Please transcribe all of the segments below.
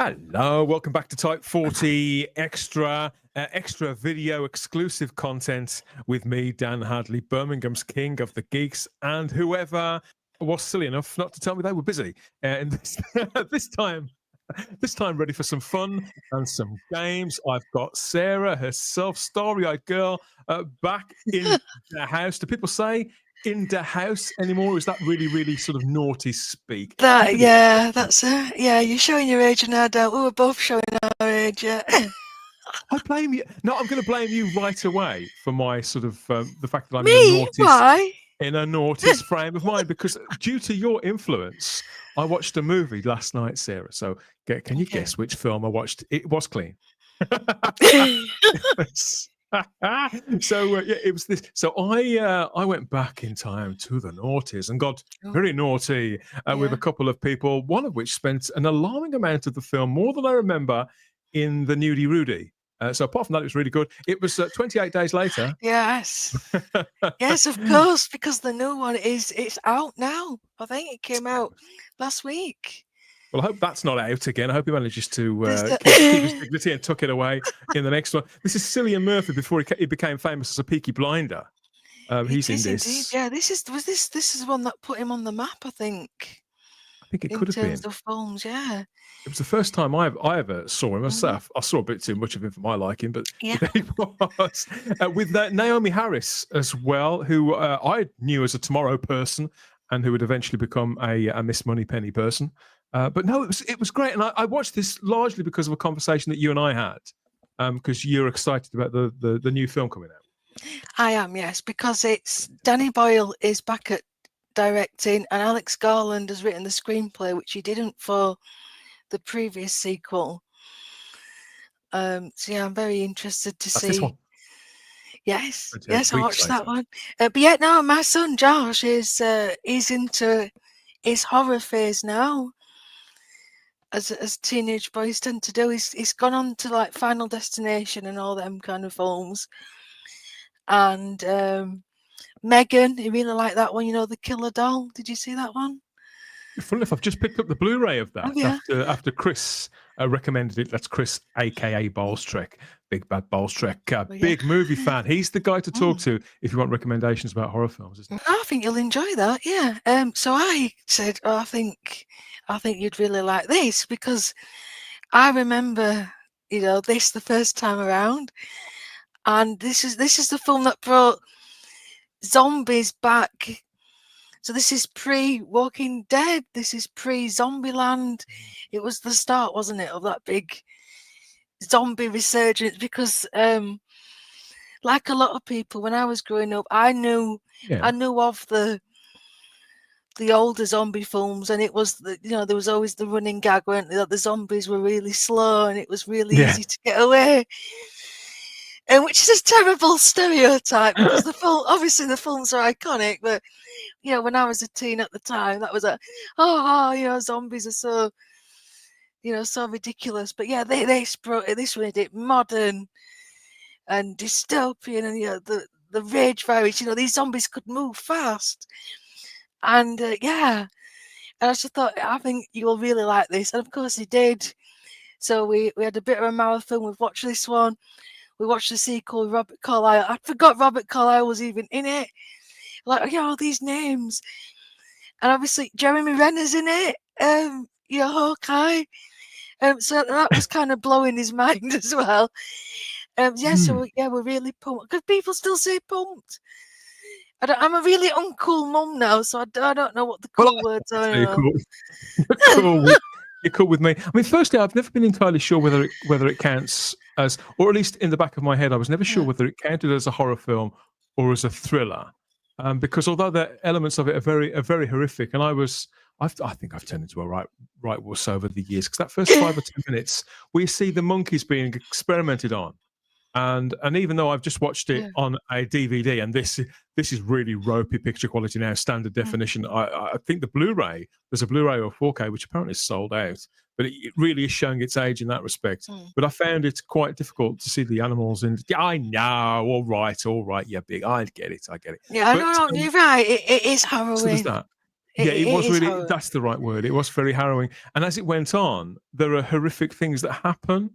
Hello, welcome back to Type 40 extra video exclusive content with me, Dan Hadley, Birmingham's king of the geeks, and whoever was silly enough not to tell me they were busy. And this time ready for some fun and some games. I've got Sarah herself, starry-eyed girl, back in the house. Do people say in the house anymore? Is that really sort of naughty speak? That's it. Yeah, you're showing your age and I don't. We were both showing our age, yeah. I blame you. No, I'm going to blame you right away for my sort of the fact that I'm Me? Why? in a naughtiest frame of mind, because due to your influence, I watched a movie last night, Sarah. So can you guess which film I watched? It was clean. So it was this. So I went back in time to the noughties and got very naughty with a couple of people, one of which spent an alarming amount of the film, more than I remember, in the nudie Rudy. So apart from that, it was really good. It was 28 days later. Yes. Yes, of course, because the new one it's out now. I think it came out last week. Well, I hope that's not out again. I hope he manages to keep his dignity and tuck it away in the next one. This is Cillian Murphy before he became famous as a Peaky Blinder. He's in this. Indeed. Yeah, this is the one that put him on the map, I think. I think it could have been. In terms of films, yeah. It was the first time I ever saw him myself. I saw a bit too much of him for my liking, but there he was. With Naomi Harris as well, who I knew as a Tomorrow person and who would eventually become a Miss Moneypenny person. But no, it was great. And I watched this largely because of a conversation that you and I had, because you're excited about the new film coming out. I am, yes, because it's Danny Boyle is back at directing and Alex Garland has written the screenplay, which he didn't for the previous sequel. So yeah, I'm very interested to see. This one. Yes, I watched that one. But yeah, no, my son Josh is he's into his horror phase now. As teenage boys tend to do, he's gone on to like Final Destination and all them kind of films. And Megan, he really liked that one. You know, the Killer Doll. Did you see that one? Funny enough, I've just picked up the Blu-ray of that after Chris recommended it. That's Chris, aka Ballstrek, Big Bad Ballstrek, big movie fan. He's the guy to talk to if you want recommendations about horror films, isn't he? I think you'll enjoy that. Yeah. So I said, I think you'd really like this, because I remember, this the first time around, and this is the film that brought zombies back. So this is pre-Walking Dead. This is pre-Zombieland. It was the start, wasn't it, of that big zombie resurgence? Because, like a lot of people, when I was growing up, I knew of the older zombie films, and it was there was always the running gag, weren't there, that the zombies were really slow and it was really easy to get away. And which is a terrible stereotype, because the films are iconic, but when I was a teen at the time, that was zombies are so so ridiculous. But yeah, they made it modern and dystopian, and the rage virus, these zombies could move fast, and and I just thought, I think you will really like this, and of course he did. So we had a bit of a marathon. We've watched this one. We watched the sequel with Robert Carlyle. I forgot Robert Carlyle was even in it. Like, all these names. And obviously Jeremy Renner's in it. Hawkeye. So that was kind of blowing his mind as well. So we're really pumped. Because people still say pumped. I'm a really uncool mum now, so I don't know what the cool words are. You're cool with me. I mean, firstly, I've never been entirely sure whether it counts as, or at least in the back of my head, I was never sure whether it counted as a horror film or as a thriller, because although the elements of it are very horrific, and I think I've turned into a right wuss over the years, because that first 5 or 10 minutes, we see the monkeys being experimented on. And even though I've just watched it on a DVD, and this is really ropey picture quality now, standard definition, I think the Blu-ray, there's a Blu-ray or 4K, which apparently is sold out, but it really is showing its age in that respect. But I found it quite difficult to see the animals. And I know, all right, yeah, big, I get it. Yeah, no, you're right. It is harrowing. So there's that. Yeah, it was is really, horror. that's the right word. It was very harrowing. And as it went on, there are horrific things that happen.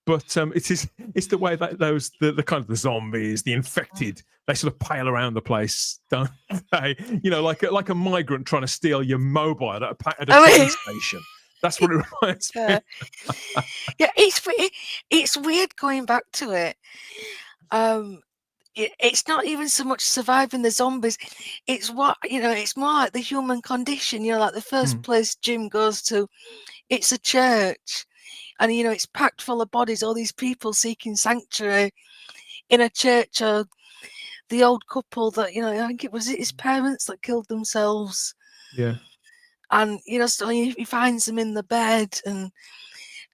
But it's the way that the kind of the zombies, the infected, they sort of pile around the place, don't they? You know, like a migrant trying to steal your mobile at a train station. That's what it reminds me. Yeah, it's weird going back to it. It's not even so much surviving the zombies. It's it's more like the human condition. You know, like the first place Jim goes to, it's a church, and it's packed full of bodies. All these people seeking sanctuary in a church, or the old couple that I think it was his parents that killed themselves. Yeah, and so he finds them in the bed and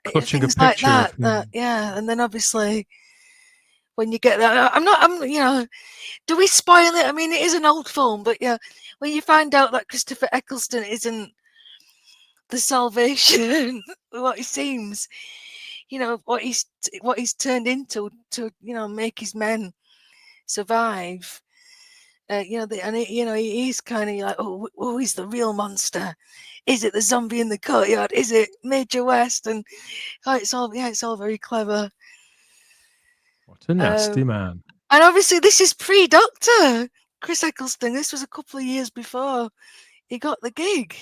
clutching things a picture like of him. yeah, and then obviously when you get that, do we spoil it? I mean, it is an old film, but yeah, when you find out that Christopher Eccleston isn't the salvation, what he seems, what he's turned into to make his men survive. He's kind of like, oh, he's the real monster. Is it the zombie in the courtyard? Is it Major West? And it's all very clever. What a nasty man. And obviously, this is pre-Doctor Chris Eccleston. This was a couple of years before he got the gig.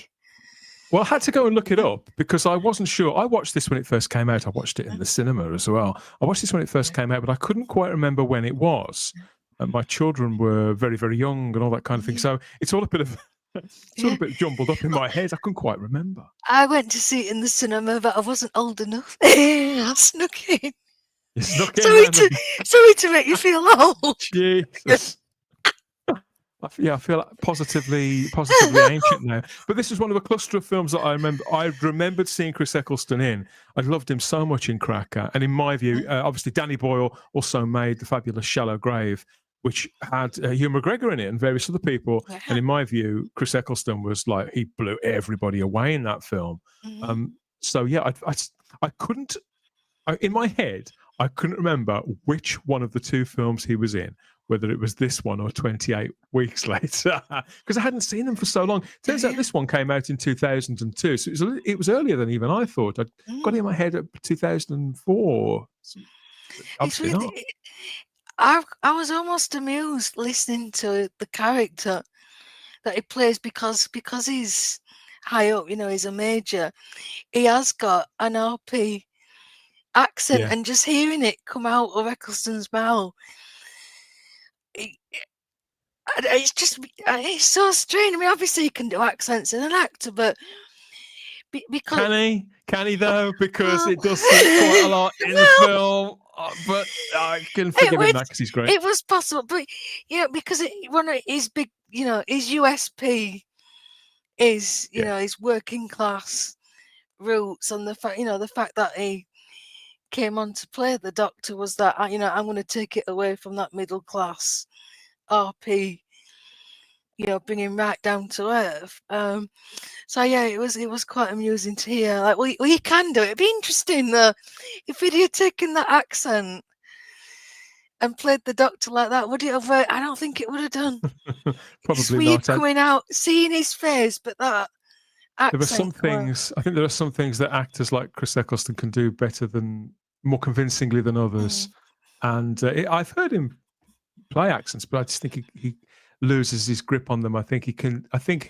Well, I had to go and look it up because I wasn't sure. I watched this when it first came out. I watched it in the cinema as well. I watched this when it first came out, but I couldn't quite remember when it was. My children were very, very young and all that kind of thing. So it's all a bit of a bit jumbled up in my head. I couldn't quite remember. I went to see it in the cinema, but I wasn't old enough. I snuck in. You snuck in. Sorry to make you feel old. Jesus. I feel like positively ancient now. But this was one of a cluster of films that I remember. I remembered seeing Chris Eccleston in. I loved him so much in Cracker. And in my view, obviously Danny Boyle also made the fabulous Shallow Grave, which had Hugh McGregor in it and various other people. Yeah. And in my view, Chris Eccleston was like, he blew everybody away in that film. So yeah, I couldn't, in my head, I couldn't remember which one of the two films he was in, whether it was this one or 28 Weeks Later, because I hadn't seen them for so long. Turns out this one came out in 2002, so it was earlier than even I thought. I got it in my head at 2004. Obviously not. I was almost amused listening to the character that he plays because he's high up, he's a major. He has got an RP accent, and just hearing it come out of Eccleston's mouth, it's so strange. I mean, obviously he can do accents in an actor, but because can he though? Because it does quite a lot in the film. But I can forgive him that because he's great. It was possible, but because one of his big, his USP is his working class roots, and the fact that he came on to play the Doctor was that I'm going to take it away from that middle class RP, bring him right down to earth. So yeah, it was quite amusing to hear. Like, well, you can do it. It'd be interesting though if he'd have taken that accent and played the Doctor like that. Would it have worked? I don't think it would have done. Probably not. Coming out, seeing his face, but that accent. There are some things. I think there are some things that actors like Chris Eccleston can do better more convincingly than others. And I've heard him play accents, but I just think he loses his grip on them. I think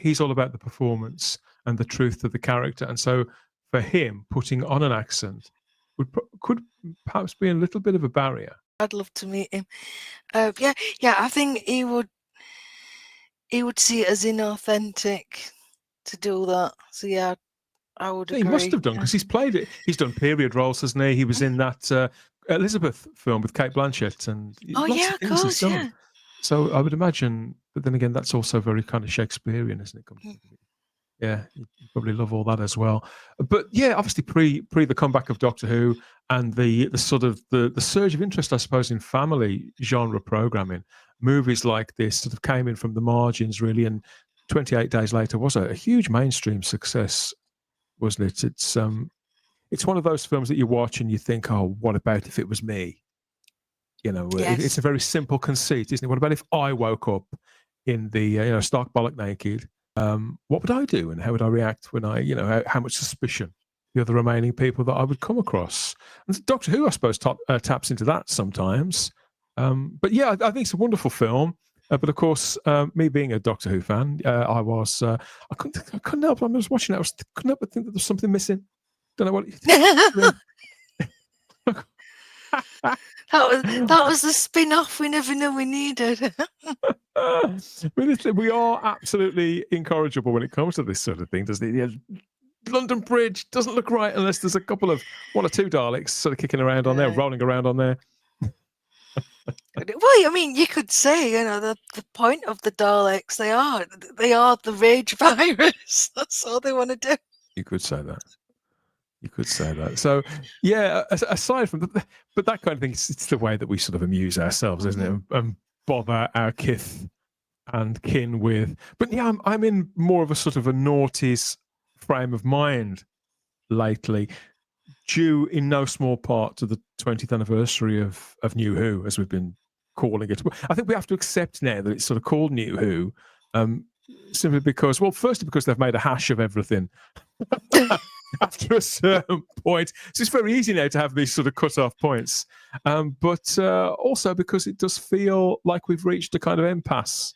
he's all about the performance and the truth of the character. And so for him, putting on an accent could perhaps be a little bit of a barrier. I'd love to meet him. I think he would see it as inauthentic to do that. So yeah, I would agree. He must have done, because he's played it. He's done period roles, hasn't he? He was in that Elizabeth film with Kate Blanchett, and lots of things he's done. Yeah. So I would imagine, but then again, that's also very kind of Shakespearean, isn't it? Yeah, you probably love all that as well. But yeah, obviously pre the comeback of Doctor Who and the sort of the surge of interest, I suppose, in family genre programming, movies like this sort of came in from the margins, really. And 28 Days Later was a huge mainstream success, wasn't it? It's one of those films that you watch and you think, oh, what about if it was me? Yes. It's a very simple conceit, isn't it? What about if I woke up in the stark bollock naked what would I do, and how would I react when I, how much suspicion the other remaining people that I would come across? And Doctor Who, I suppose, taps into that sometimes. But yeah, I think it's a wonderful film. But of course, me being a Doctor Who fan, I couldn't help. I was watching it. Couldn't help but think that there's something missing. Don't know what. that was the spin-off we never knew we needed. We are absolutely incorrigible when it comes to this sort of thing, doesn't it? Yeah, London Bridge doesn't look right unless there's a couple of one or two Daleks sort of kicking around on there, rolling around on there. Well, I mean, you could say, the point of the Daleks, they are the rage virus. That's all they want to do. You could say that. So, yeah, aside from that, but that kind of thing, it's the way that we sort of amuse ourselves, isn't it? And bother our kith and kin with. But yeah, I'm in more of a sort of a noughties frame of mind lately, due in no small part to the 20th anniversary of New Who, as we've been calling it. I think we have to accept now that it's sort of called New Who, simply because, well, firstly, because they've made a hash of everything after a certain point. So it's very easy now to have these sort of cut-off points. But also because it does feel like we've reached a kind of impasse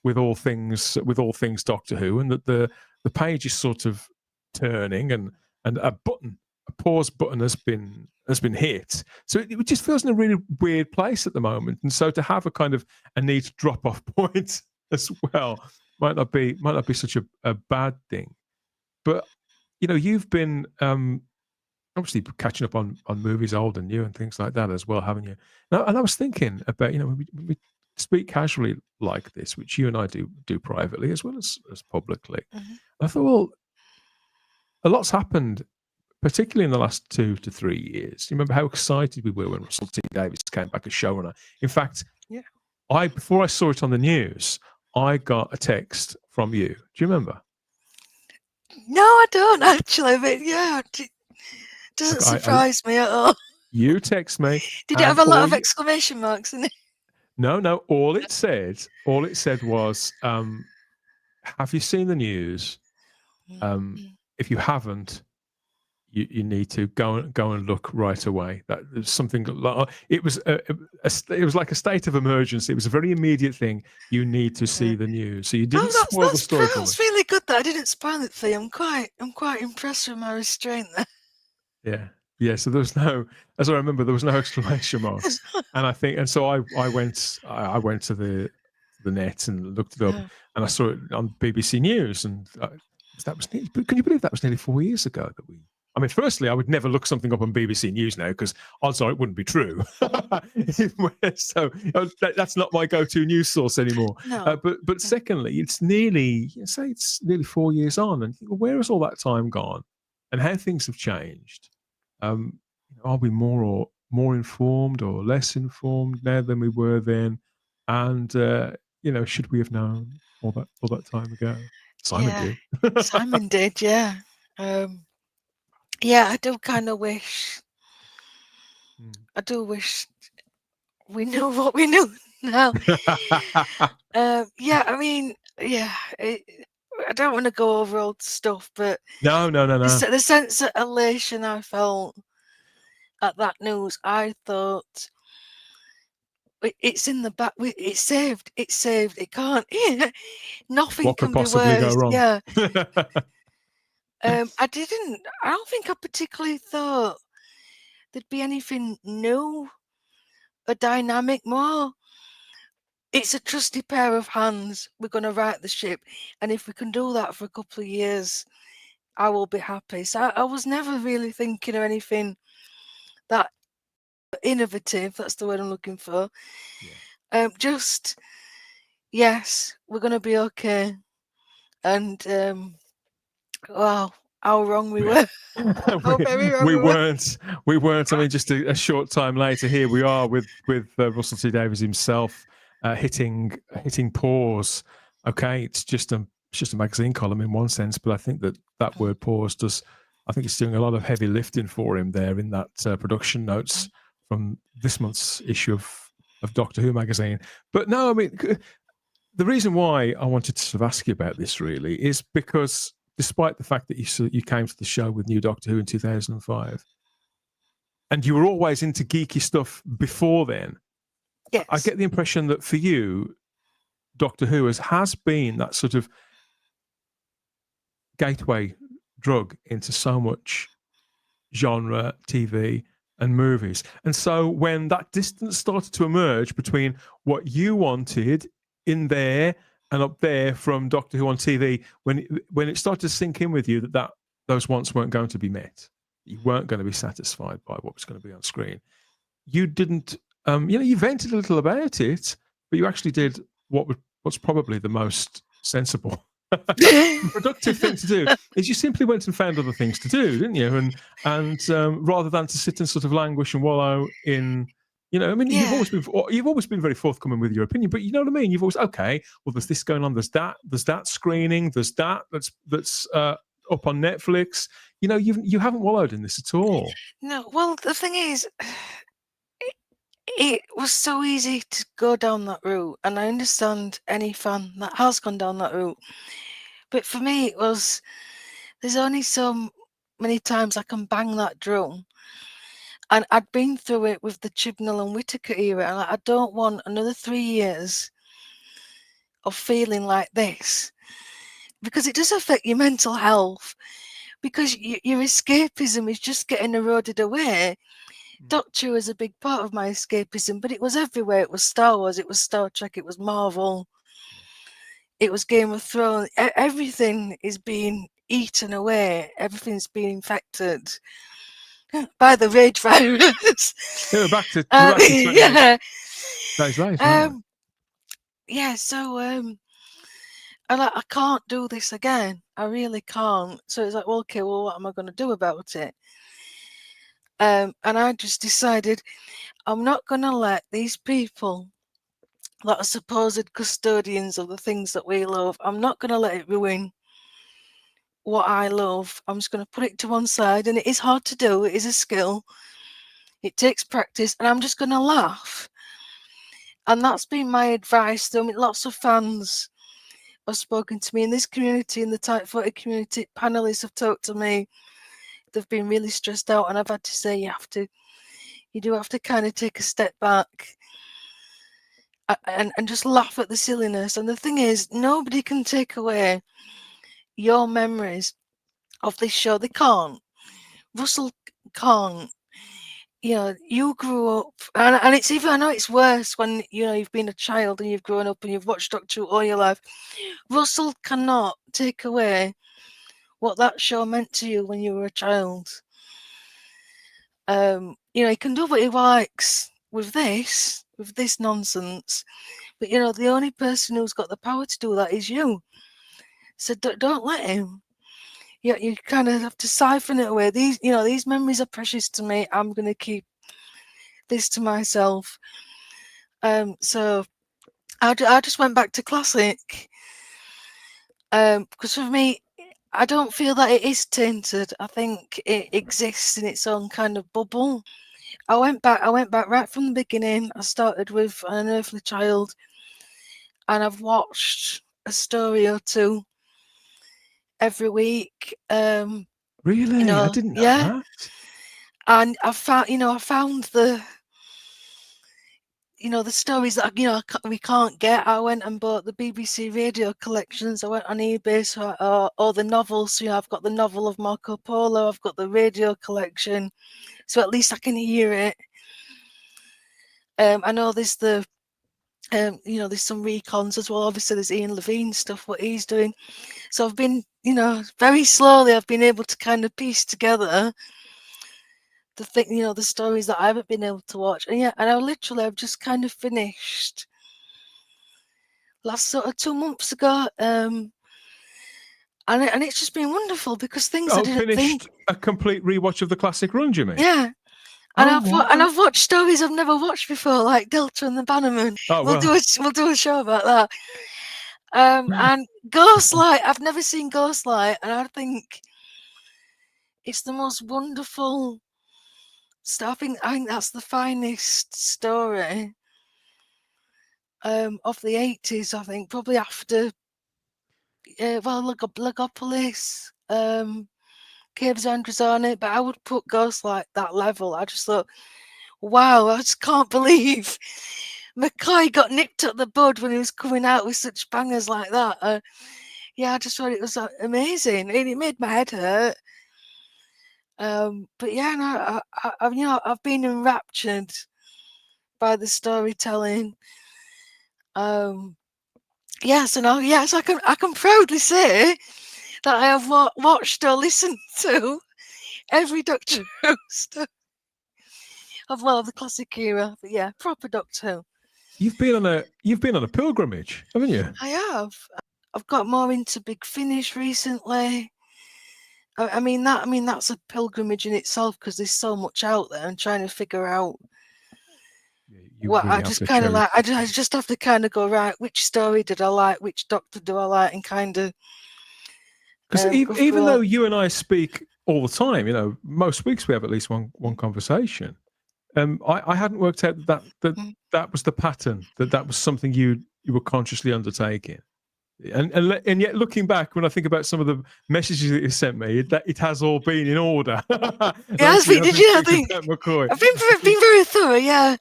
with all things Doctor Who, and that the page is sort of turning, and a pause button has been hit. So it just feels in a really weird place at the moment. And so to have a kind of a neat drop-off point as well might not be such a bad thing. But you've been obviously catching up on movies old and new and things like that as well, haven't you? And I was thinking about, we speak casually like this, which you and I do privately as well as publicly. Mm-hmm. I thought, well, a lot's happened, particularly in the last 2 to 3 years. You remember how excited we were when Russell T Davies came back as showrunner? In fact, before I saw it on the news, I got a text from you. Do you remember? No, I don't actually, but yeah, it doesn't surprise me at all. You text me. Did it have a lot of exclamation marks in it? No. All it said was, have you seen the news? If you haven't, you need to go and look right away. That there's something. It was like a state of emergency. It was a very immediate thing. You need to see the news. So you didn't spoil the story. That's really good that I didn't spoil it for you. I'm quite impressed with my restraint there. Yeah. So there was no, as I remember, there was no exclamation marks. And so I went to the net and looked it up, and I saw it on BBC News, and that was. Can you believe that was nearly 4 years ago that we? I mean, firstly, I would never look something up on BBC News now because odds are it wouldn't be true. So that's not my go-to news source anymore. No. But secondly, it's nearly 4 years on, and where has all that time gone, and how things have changed? Are we more informed or less informed now than we were then? And should we have known all that time ago? Simon did. Simon did, yeah. Yeah, I do kind of wish. I do wish we knew what we knew now. I mean, I don't want to go over old stuff, but no. The sense of elation I felt at that news, I thought it's in the back. It's saved. It can't. Nothing what can could possibly be worse. go wrong? Yeah. I don't think I particularly thought there'd be anything new, a dynamic more. It's a trusty pair of hands. We're going to right the ship. And if we can do that for a couple of years, I will be happy. So I was never really thinking of anything that innovative. That's the word I'm looking for. Yeah. Just, yes, we're going to be okay. And, wow, how wrong we were. How very wrong we weren't. We weren't. I mean, just a short time later, here we are with Russell T Davies himself hitting pause. Okay, it's just a magazine column in one sense, but I think that word pause does. I think it's doing a lot of heavy lifting for him there in that production notes from this month's issue of Doctor Who magazine. But no, I mean, the reason why I wanted to sort of ask you about this really is because despite the fact that you came to the show with New Doctor Who in 2005, and you were always into geeky stuff before then, Yes. I get the impression that for you, Doctor Who has been that sort of gateway drug into so much genre, TV, and movies. And so when that distance started to emerge between what you wanted in there and up there from Doctor Who on TV, when it started to sink in with you that those wants weren't going to be met, you weren't going to be satisfied by what was going to be on screen, you didn't, you vented a little about it, but you actually did what's probably the most sensible productive thing to do is you simply went and found other things to do, didn't you? And rather than to sit and sort of languish and wallow in, I mean, you've always been very forthcoming with your opinion, but you know what I mean. You've always well, there's this going on, there's that screening, there's that's up on Netflix. You haven't wallowed in this at all. No, well, the thing is, it was so easy to go down that route, and I understand any fan that has gone down that route. But for me, it was, there's only so many times I can bang that drum. And I'd been through it with the Chibnall and Whittaker era, and I don't want another 3 years of feeling like this, because it does affect your mental health, because your escapism is just getting eroded away. Doctor Who is a big part of my escapism, but it was everywhere. It was Star Wars, it was Star Trek, it was Marvel, it was Game of Thrones. Everything is being eaten away. Everything's being infected by the rage virus. Yeah, back to 20 yeah. days later. Yeah, so and I can't do this again. I really can't. So it's like, well, okay, well, what am I going to do about it? And I just decided I'm not going to let these people that are supposed custodians of the things that we love, I'm not going to let it ruin what I love. I'm just going to put it to one side, and it is hard to do. It is a skill. It takes practice, and I'm just going to laugh. And that's been my advice. I mean, lots of fans have spoken to me in this community, in the Type 40 community. Panelists have talked to me. They've been really stressed out, and I've had to say, you do have to kind of take a step back and just laugh at the silliness. And the thing is, nobody can take away your memories of this show. They can't. Russell can't. You grew up, and it's even, I know it's worse when, you've been a child and you've grown up and you've watched Doctor Who all your life. Russell cannot take away what that show meant to you when you were a child. He can do what he likes with this nonsense, but the only person who's got the power to do that is you. So don't let him. You kind of have to siphon it away. These memories are precious to me. I'm going to keep this to myself. So I just went back to classic, because for me, I don't feel that it is tainted. I think it exists in its own kind of bubble. I went back right from the beginning. I started with An Unearthly Child, and I've watched a story or two every week. Really? I didn't know that. And I found the stories that we can't get. I went and bought the BBC radio collections. I went on eBay, or the novels. I've got the novel of Marco Polo. I've got the radio collection, so at least I can hear it. I know there's there's some recons as well. Obviously, there's Ian Levine stuff, what he's doing. So I've been, very slowly, I've been able to kind of piece together the stories that I haven't been able to watch. And I've just kind of finished last sort of 2 months ago. And it's just been wonderful, because things I didn't finished a complete rewatch of the classic run, Jimmy. Yeah. And I've watched stories I've never watched before, like Delta and the Bannerman. We'll do a show about that. And Ghostlight, I've never seen Ghostlight, and I think it's the most wonderful stuff. I think that's the finest story of the 80s, I think, probably after, Legopolis, Caves of Androzani, but I would put Ghost like that level. I just thought, wow, I just can't believe McCoy got nipped at the bud when he was coming out with such bangers like that. Yeah, I just thought it was amazing, and it made my head hurt. But yeah, no, I've been enraptured by the storytelling. Yes, I can proudly say that I have watched or listened to every Doctor Who stuff of the classic era. But yeah, proper Doctor Who. You've been on a pilgrimage, haven't you? I have. I've got more into Big Finish recently. I mean that's a pilgrimage in itself, because there's so much out there and trying to figure out what really I just kind of like. I just have to kind of go, right, which story did I like, which Doctor do I like, and kind of. Because even though you and I speak all the time, most weeks we have at least one conversation. I hadn't worked out that was the pattern, that was something you were consciously undertaking. And yet, looking back, when I think about some of the messages that you sent me, it has all been in order. Yeah, I think McCoy. I've been very thorough, yeah.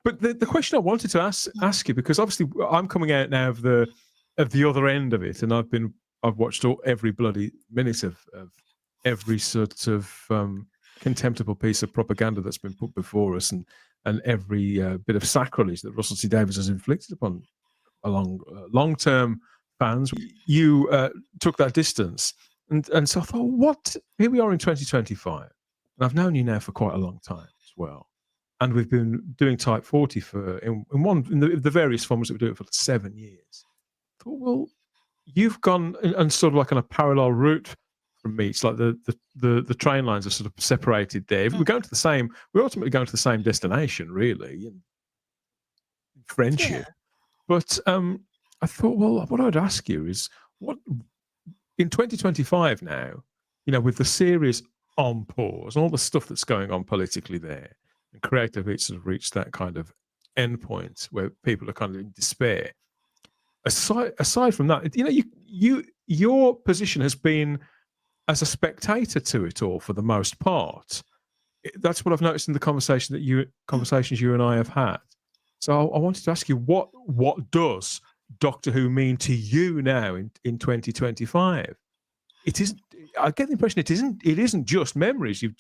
But the question I wanted to ask you, because obviously I'm coming out now of the other end of it, and I've watched every bloody minute of every sort of contemptible piece of propaganda that's been put before us, and every bit of sacrilege that Russell T Davies has inflicted upon long-term fans. You took that distance, and so I thought, here we are in 2025, and I've known you now for quite a long time as well, and we've been doing Type 40 for in the various forms that we do it for 7 years. I thought, well, you've gone and sort of like on a parallel route from me. It's like the train lines are sort of separated there. We're ultimately going to the same destination, really, in friendship. Yeah. But I thought, well, what I'd ask you is, what in 2025 now, with the series on pause, all the stuff that's going on politically there, and creatively it's sort of reached that kind of endpoint where people are kind of in despair. Aside from that, your position has been as a spectator to it all for the most part. That's what I've noticed in the conversations you and I have had. So I wanted to ask you, what does Doctor Who mean to you now in 2025? I get the impression it isn't just memories. You've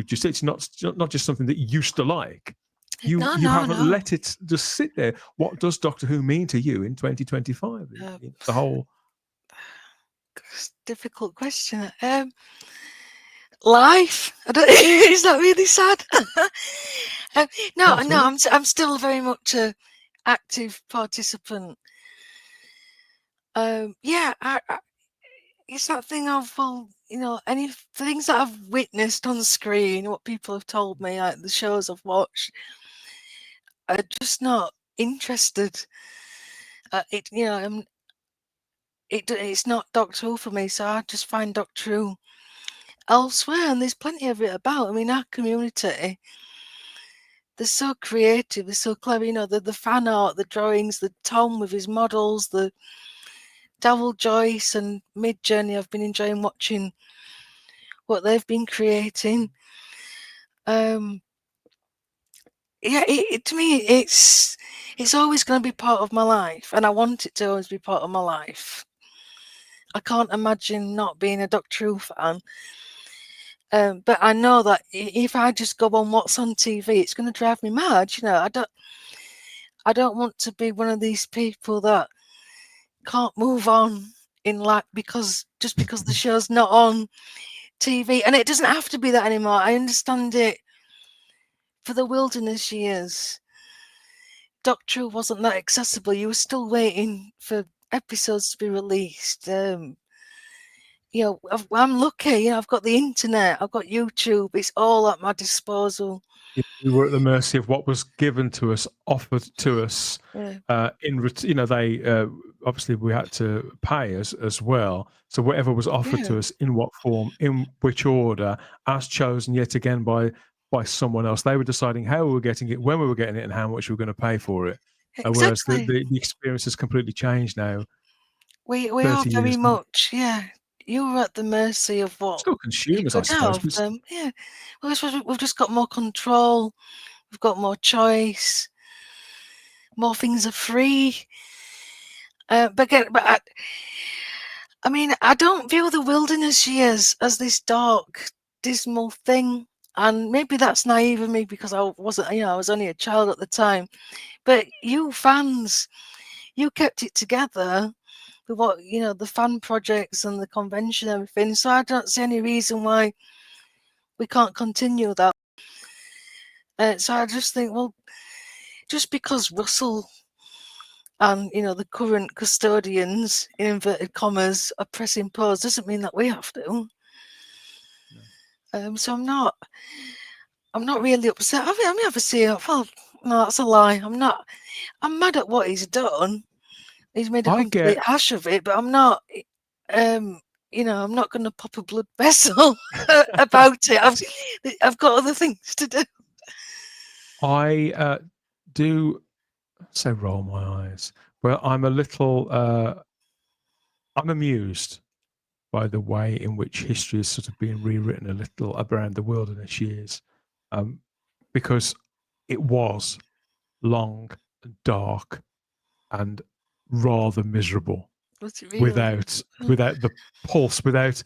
just said it's not just something that you used to like. You haven't let it just sit there. What does Doctor Who mean to you in 2025? The whole difficult question. Life. Is that really sad? No. I'm still very much a active participant. It's that thing of, any things that I've witnessed on screen, what people have told me, like the shows I've watched, are just not interested. It's not Doctor Who for me, so I just find Doctor Who elsewhere, and there's plenty of it about. I mean, our community, they're so creative, they're so clever. The fan art, the drawings, the Tom with his models, the Davil Joyce and Mid-Journey. I've been enjoying watching what they've been creating. To me, it's always going to be part of my life, and I want it to always be part of my life. I can't imagine not being a Doctor Who fan. But I know that if I just go on what's on TV, it's going to drive me mad. I don't want to be one of these people that can't move on in life because the show's not on TV. And it doesn't have to be that anymore. I understand it. For the wilderness years, Doctor Who wasn't that accessible. You were still waiting for episodes to be released. I'm lucky. I've got the internet. I've got YouTube. It's all at my disposal. We were at the mercy of what was given to us, offered to us. Yeah. They obviously we had to pay as well. So whatever was offered to us, in what form, in which order, as chosen yet again by by someone else. They were deciding how we were getting it, when we were getting it, and how much we were going to pay for it. Whereas Exactly. the experience has completely changed now. We are 30 very years on. much, you're at the mercy of what Still you consumers, I could suppose. have. But Yeah. Well, I suppose we've just got more control. We've got more choice. More things are free. I mean, I don't view the wilderness years as this dark, dismal thing. And maybe that's naive of me because I wasn't, I was only a child at the time. But you fans, you kept it together with what, the fan projects and the convention and everything. So I don't see any reason why we can't continue that. So I just think, well, just because Russell and the current custodians in inverted commas are pressing pause doesn't mean that we have to. So I'm not really upset. I mean, obviously, well, no, that's a lie. I'm mad at what he's done. He's made a complete hash of it, but I'm not. I'm not going to pop a blood vessel about it. I've got other things to do. I do say roll my eyes. Well, I'm a little. I'm amused by the way in which history is sort of being rewritten a little around the wilderness years, because it was long and dark and rather miserable. Was it really? Without the pulse, without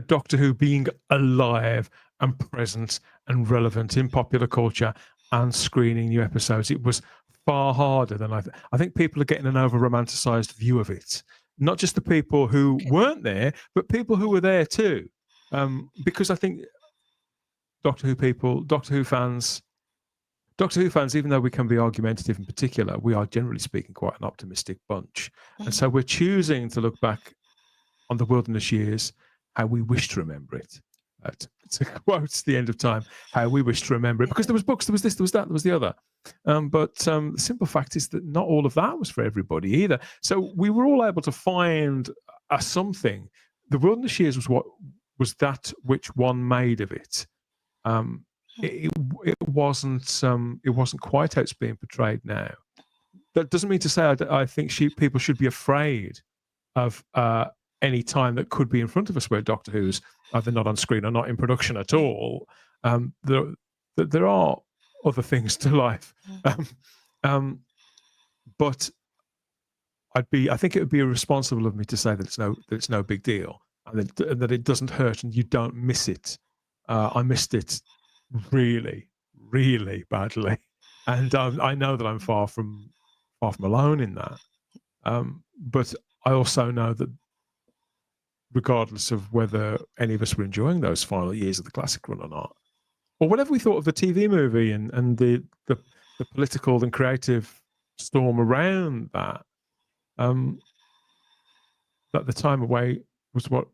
Doctor Who being alive and present and relevant in popular culture and screening new episodes. It was far harder than I think people are getting an over romanticized view of it. Not just the people who weren't there, but people who were there too. Because I think Doctor Who fans, even though we can be argumentative in particular, we are generally speaking quite an optimistic bunch. Mm-hmm. And so we're choosing to look back on the wilderness years how we wish to remember it. To quote The End of Time, how we wish to remember it. Because there was books, there was this, there was that, there was the other. But the simple fact is that not all of that was for everybody either. So we were all able to find something. The wilderness years was that which one made of it. It wasn't quite how it's being portrayed now. That doesn't mean to say I think people should be afraid of any time that could be in front of us where Doctor Who's either not on screen or not in production at all. There are other things to life, but I think it would be irresponsible of me to say that it's no big deal and that it doesn't hurt and you don't miss it. I missed it really, really badly, and I know that I'm far from alone in that. But I also know that regardless of whether any of us were enjoying those final years of the classic run or not, or whatever we thought of the TV movie and the political and creative storm around that, that the time away was what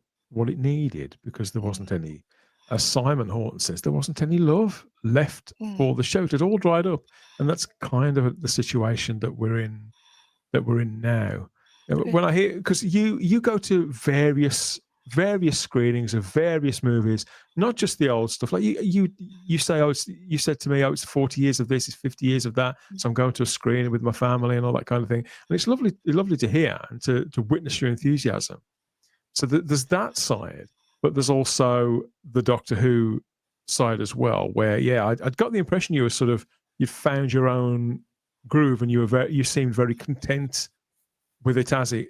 it needed, because there wasn't any, as Simon Horton says, there wasn't any love left for the show. It had all dried up, and that's kind of the situation that we're in now. When I hear, because you go to various screenings of various movies, not just the old stuff. Like you say, you said to me, it's 40 years of this, it's 50 years of that. So I'm going to a screening with my family and all that kind of thing. And it's lovely to hear and to witness your enthusiasm. So there's that side, but there's also the Doctor Who side as well, where I'd got the impression you were you'd found your own groove and you seemed very content with it as it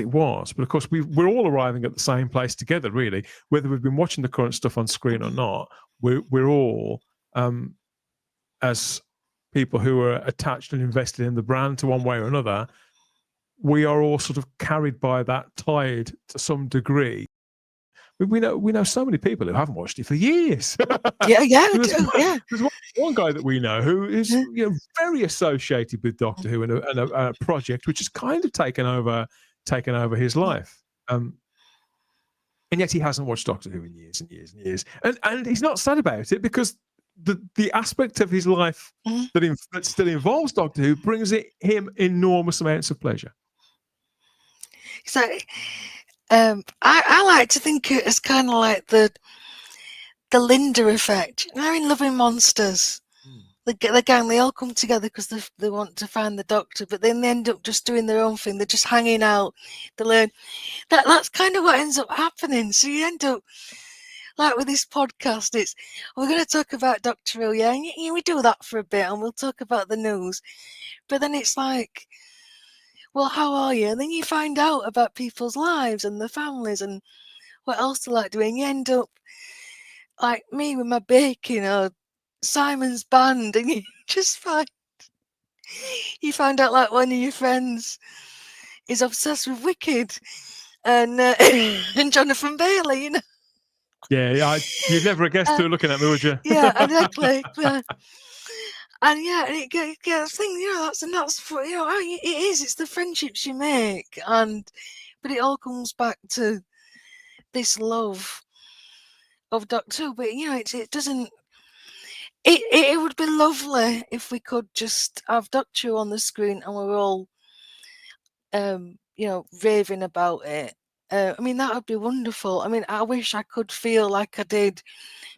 was. But of course we're all arriving at the same place together, really, whether we've been watching the current stuff on screen or not. We're all as people who are attached and invested in the brand to one way or another, we are all sort of carried by that tide to some degree. We know so many people who haven't watched it for years. There's one guy that we know who is very associated with Doctor Who and a project which has kind of taken over his life, and yet he hasn't watched Doctor Who in years and years and years, and he's not sad about it, because the aspect of his life that still involves Doctor Who brings him enormous amounts of pleasure. So I like to think it as kind of like the the Linda effect. You know, in Loving Monsters, the gang, they all come together because they want to find the Doctor, but then they end up just doing their own thing. They're just hanging out. They learn. That's kind of what ends up happening. So you end up, like with this podcast, we're going to talk about Doctor Who, yeah, and we do that for a bit, and we'll talk about the news. But then it's like, well, how are you? And then you find out about people's lives and their families and what else they like doing. You end up like me with my baking or Simon's band, and you just find out like one of your friends is obsessed with Wicked and and Jonathan Bailey, you know. Yeah, you'd never guessed through looking at me, would you? Yeah, exactly. And yeah, and it gets thing, you know, that's you know, it is. It's the friendships you make, but it all comes back to this love of Doctor Who. But you know, it doesn't. It would be lovely if we could just have Doctor Who on the screen and we're all, you know, raving about it. I mean, that would be wonderful. I mean, I wish I could feel like I did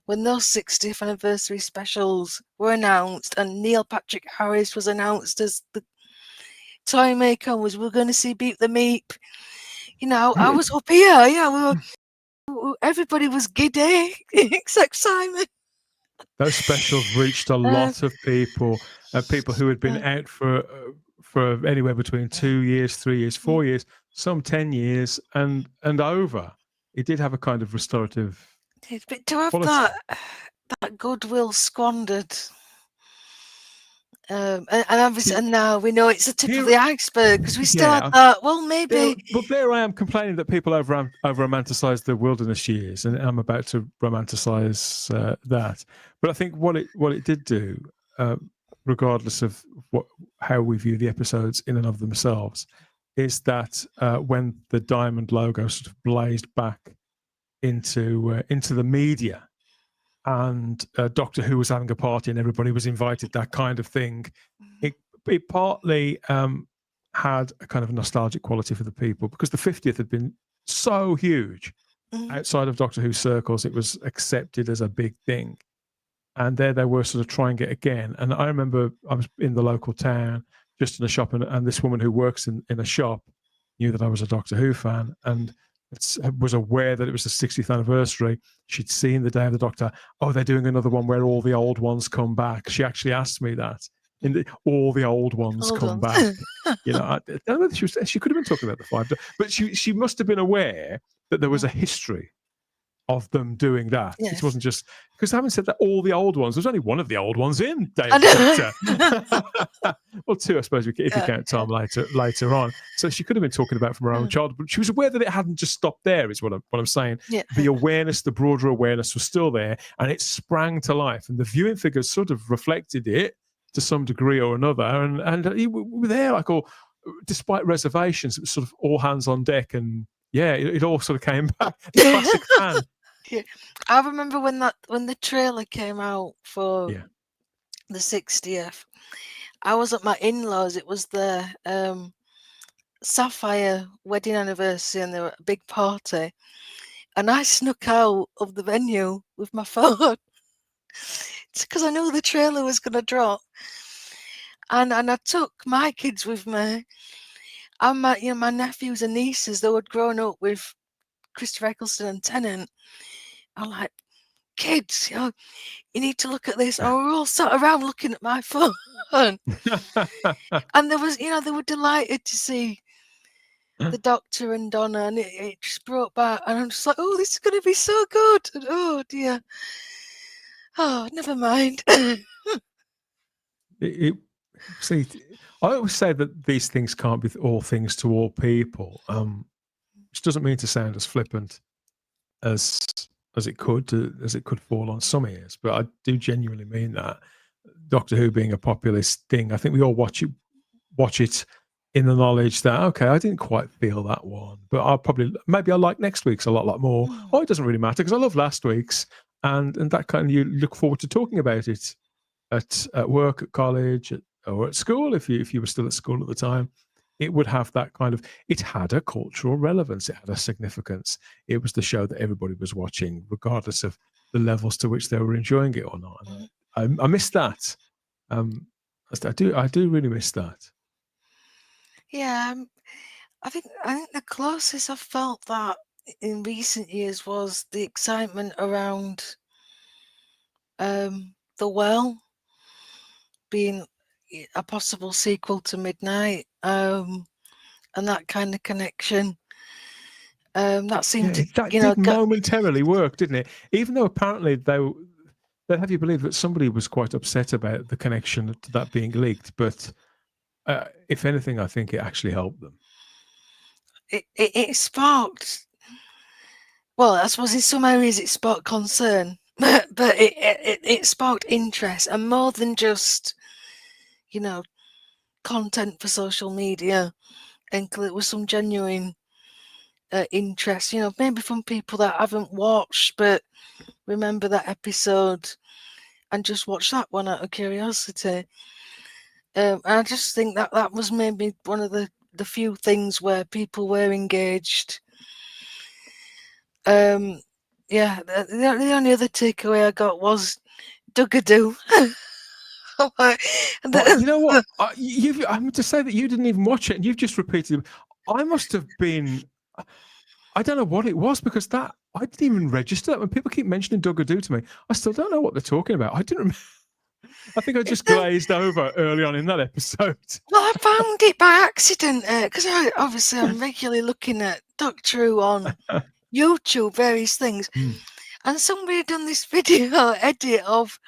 when those 60th anniversary specials were announced and Neil Patrick Harris was announced as the toy maker, we're going to see Beat the Meep. You know, I was up here. Yeah, everybody was giddy except Simon. Those specials reached a lot of people, people who had been out for anywhere between 2 years, 3 years, 4 years, some 10 years, and over. It did have a kind of restorative. But to have that goodwill squandered, and obviously, and now we know it's the tip of the iceberg because we still had that. Well, maybe. But there I am complaining that people over romanticize the wilderness years, and I'm about to romanticize that. But I think what it did do, regardless of how we view the episodes in and of themselves, is that when the diamond logo sort of blazed back into the media, and Doctor Who was having a party and everybody was invited, that kind of thing, it partly had a kind of nostalgic quality for the people because the 50th had been so huge outside of Doctor Who circles. It was accepted as a big thing, and there they were sort of trying it again. And I remember I was in the local town, just in a shop, and this woman who works in a shop knew that I was a Doctor Who fan and was aware that it was the 60th anniversary. She'd seen the Day of the Doctor. Oh, they're doing another one where all the old ones come back. She actually asked me that. All the old ones come back. You know, I don't know if she could have been talking about the five, but she must have been aware that there was a history of them doing that. Yes. It wasn't just because having said that, all the old ones. There's only one of the old ones in Day of the Doctor. Well, two, I suppose, if you count Tom later on. So she could have been talking about from her own childhood, but she was aware that it hadn't just stopped there. Is what I'm saying. Yeah. The awareness, the broader awareness, was still there, and it sprang to life, and the viewing figures sort of reflected it to some degree or another. And we were there, like, all, despite reservations, it was sort of all hands on deck, and yeah, it all sort of came back. Classic fan. Yeah. I remember when the trailer came out for the 60th. I was at my in-laws. It was the Sapphire wedding anniversary, and they were a big party. And I snuck out of the venue with my phone because I knew the trailer was going to drop. And I took my kids with me, and my nephews and nieces that had grown up with Christopher Eccleston and Tennant. I'm like, kids, you need to look at this. And we're all sat around looking at my phone. And there was, they were delighted to see the Doctor and Donna, and it just brought back. And I'm just like, oh, this is going to be so good. And, oh dear. Oh, never mind. See, I always say that these things can't be all things to all people, which doesn't mean to sound as flippant as it could fall on some ears, but I do genuinely mean that. Doctor Who being a populist thing, I think we all watch it in the knowledge that, okay, I didn't quite feel that one, but maybe I like next week's a lot more. Oh, it doesn't really matter because I love last week's, and that kind of, you look forward to talking about it at work, at college, or at school if you were still at school at the time. It would have that kind of, it had a cultural relevance, it had a significance. It was the show that everybody was watching, regardless of the levels to which they were enjoying it or not. And I missed that. I do really miss that. Yeah, I think the closest I've felt that in recent years was the excitement around The Well being a possible sequel to Midnight, and that kind of connection. That seemed to, that did momentarily work, didn't it? Even though apparently they'd have you believe that somebody was quite upset about the connection to that being leaked, but if anything, I think it actually helped them. It sparked. Well, I suppose in some areas it sparked concern, but it sparked interest, and more than just, content for social media. And there was some genuine interest, maybe from people that haven't watched but remember that episode and just watch that one out of curiosity. I just think that was maybe one of the few things where people were engaged. The only other takeaway I got was Dugadoo. You know what? I'm to say that you didn't even watch it, and you've just repeated it. I must have been. I don't know what it was, because I didn't even register that. When people keep mentioning Dugadoo to me, I still don't know what they're talking about. I didn't remember. I think I just glazed over early on in that episode. Well, I found it by accident because I'm regularly looking at Doctor Who on YouTube, various things, and somebody had done this video edit of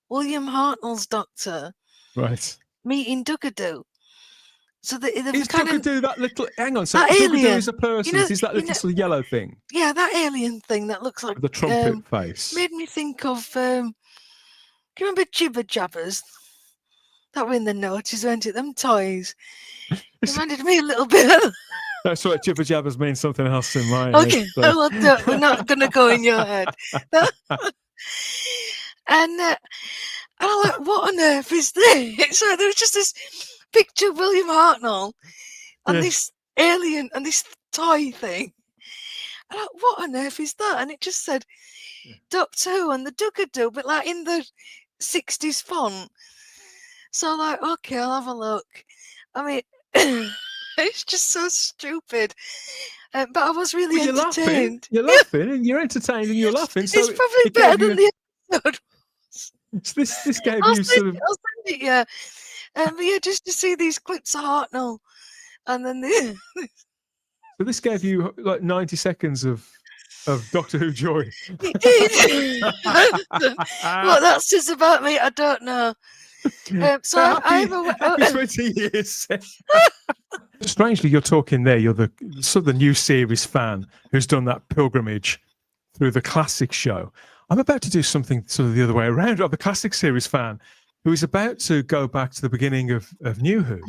William Hartnell's Doctor, right, meeting Dugadoo. So is Dugadoo that little? Hang on, so that Dugadoo alien, is a person. Is that little sort of yellow thing? Yeah, that alien thing that looks like the trumpet face. Made me think of. Do you remember Jibber Jabbers? That were in the noughties, weren't it? Them toys. It reminded me a little bit. That's what Jibber Jabbers means. Something else in my okay, head. So. we're not going to go in your head. And I'm like, what on earth is this? So there was just this picture of William Hartnell and this alien and this toy thing. And I'm like, what on earth is that? And it just said Doctor Who and the Dugadoo, but like in the 60s font. So I'm like, okay, I'll have a look. I mean, it's just so stupid. But I was really entertained. You're laughing and you're entertained and you're laughing. So it's probably better than the episode. This gave you sort of. I'll send it, yeah. But yeah, just to see these clips of Hartnell, and then So this gave you like 90 seconds of Doctor Who joy. It did. What that says about me, I don't know. So happy 20 years. Strangely, you're talking there. You're the sort of the new series fan who's done that pilgrimage through the classic show. I'm about to do something sort of the other way around. I'm the classic series fan who is about to go back to the beginning of New Who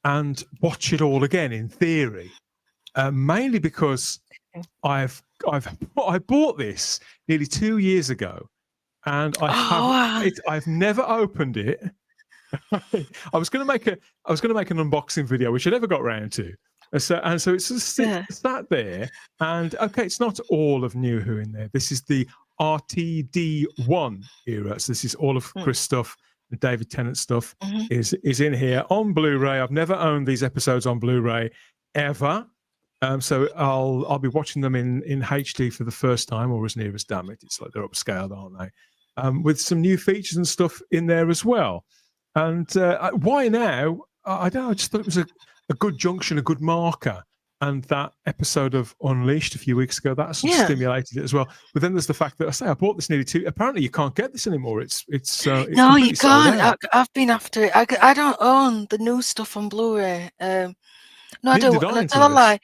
and watch it all again in theory, mainly because I bought this nearly 2 years ago, and I've never opened it. I was going to make an unboxing video, which I never got around to. So it's just sat there, and okay, it's not all of New Who in there. This is the RTD1 era. So this is all of Chris stuff, the David Tennant stuff is in here on Blu-ray. I've never owned these episodes on Blu-ray ever. So I'll be watching them in HD for the first time, or as near as, damn it, it's like they're upscaled, aren't they? With some new features and stuff in there as well. And why now? I don't know. I just thought it was a good junction, a good marker. And that episode of Unleashed a few weeks ago, that stimulated it as well. But then there's the fact that I bought this nearly apparently you can't get this anymore. It's no, you can't. I've been after it. I don't own the new stuff on Blu-ray. No, I don't. I tell a lie.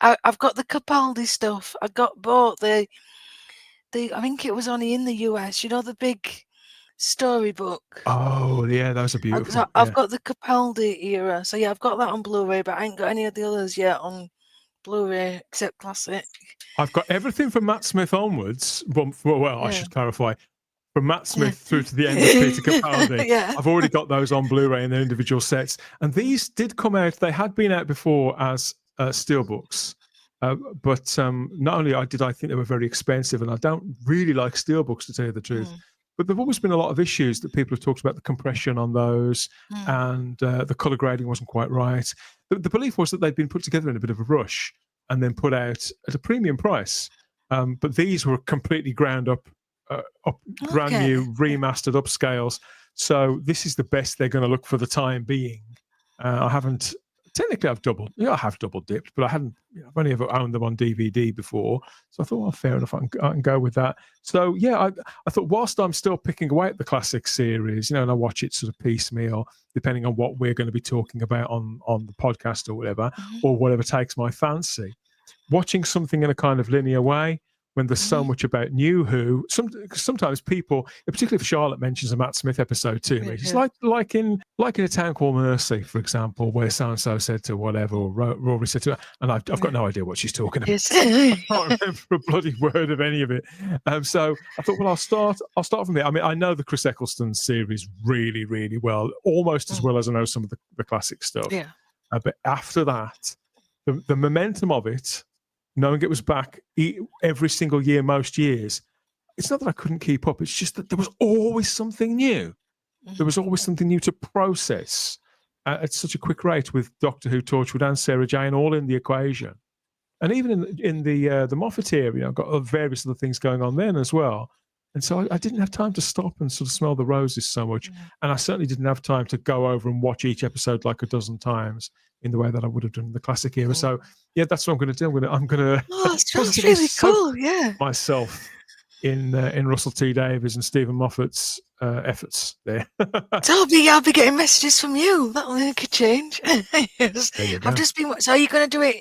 I've got the Capaldi stuff. I bought the. I think it was only in the US. You know, the big storybook. Oh yeah, those are beautiful. I've got the Capaldi era. So yeah, I've got that on Blu-ray, but I ain't got any of the others yet on Blu-ray except classic. I've got everything from Matt Smith onwards. Well, I should clarify. From Matt Smith through to the end of Peter Capaldi. I've already got those on Blu-ray in their individual sets. And these did come out. They had been out before as steelbooks. But not only did I think they were very expensive, and I don't really like steelbooks, to tell you the truth, but there've always been a lot of issues that people have talked about, the compression on those, and the color grading wasn't quite right. The belief was that they'd been put together in a bit of a rush and then put out at a premium price. But these were completely ground up, brand new, remastered upscales. So this is the best they're going to look for the time being. I haven't technically I've double dipped, but I hadn't. I've only ever owned them on DVD before, so I thought, well, fair enough, I can go with that. So yeah, I thought whilst I'm still picking away at the classic series, and I watch it sort of piecemeal, depending on what we're going to be talking about on the podcast or whatever takes my fancy. Watching something in a kind of linear way, when there's so much about New Who, sometimes people, particularly if Charlotte mentions a Matt Smith episode to me, it's like in A Town Called Mercy, for example, where so and so said to whatever, or Rory said to her, and I've got no idea what she's talking about. I can't remember a bloody word of any of it. So I thought, well, I'll start from there. I mean, I know the Chris Eccleston series really, really well, almost as well as I know some of the classic stuff. Yeah. But after that, the momentum of it, knowing it was back every single year, most years, it's not that I couldn't keep up. It's just that there was always something new. There was always something new to process at such a quick rate, with Doctor Who, Torchwood, and Sarah Jane all in the equation. And even in the Moffat era, I've got various other things going on then as well. And so I didn't have time to stop and sort of smell the roses so much. And I certainly didn't have time to go over and watch each episode like a dozen times in the way that I would have done in the classic era. So yeah, that's what I'm going to do. I'm going to that's really cool. Yeah, myself in Russell T Davies and Stephen Moffat's efforts there. So I'll be getting messages from you. That'll make a change. Yes. I've just been. So are you going to do it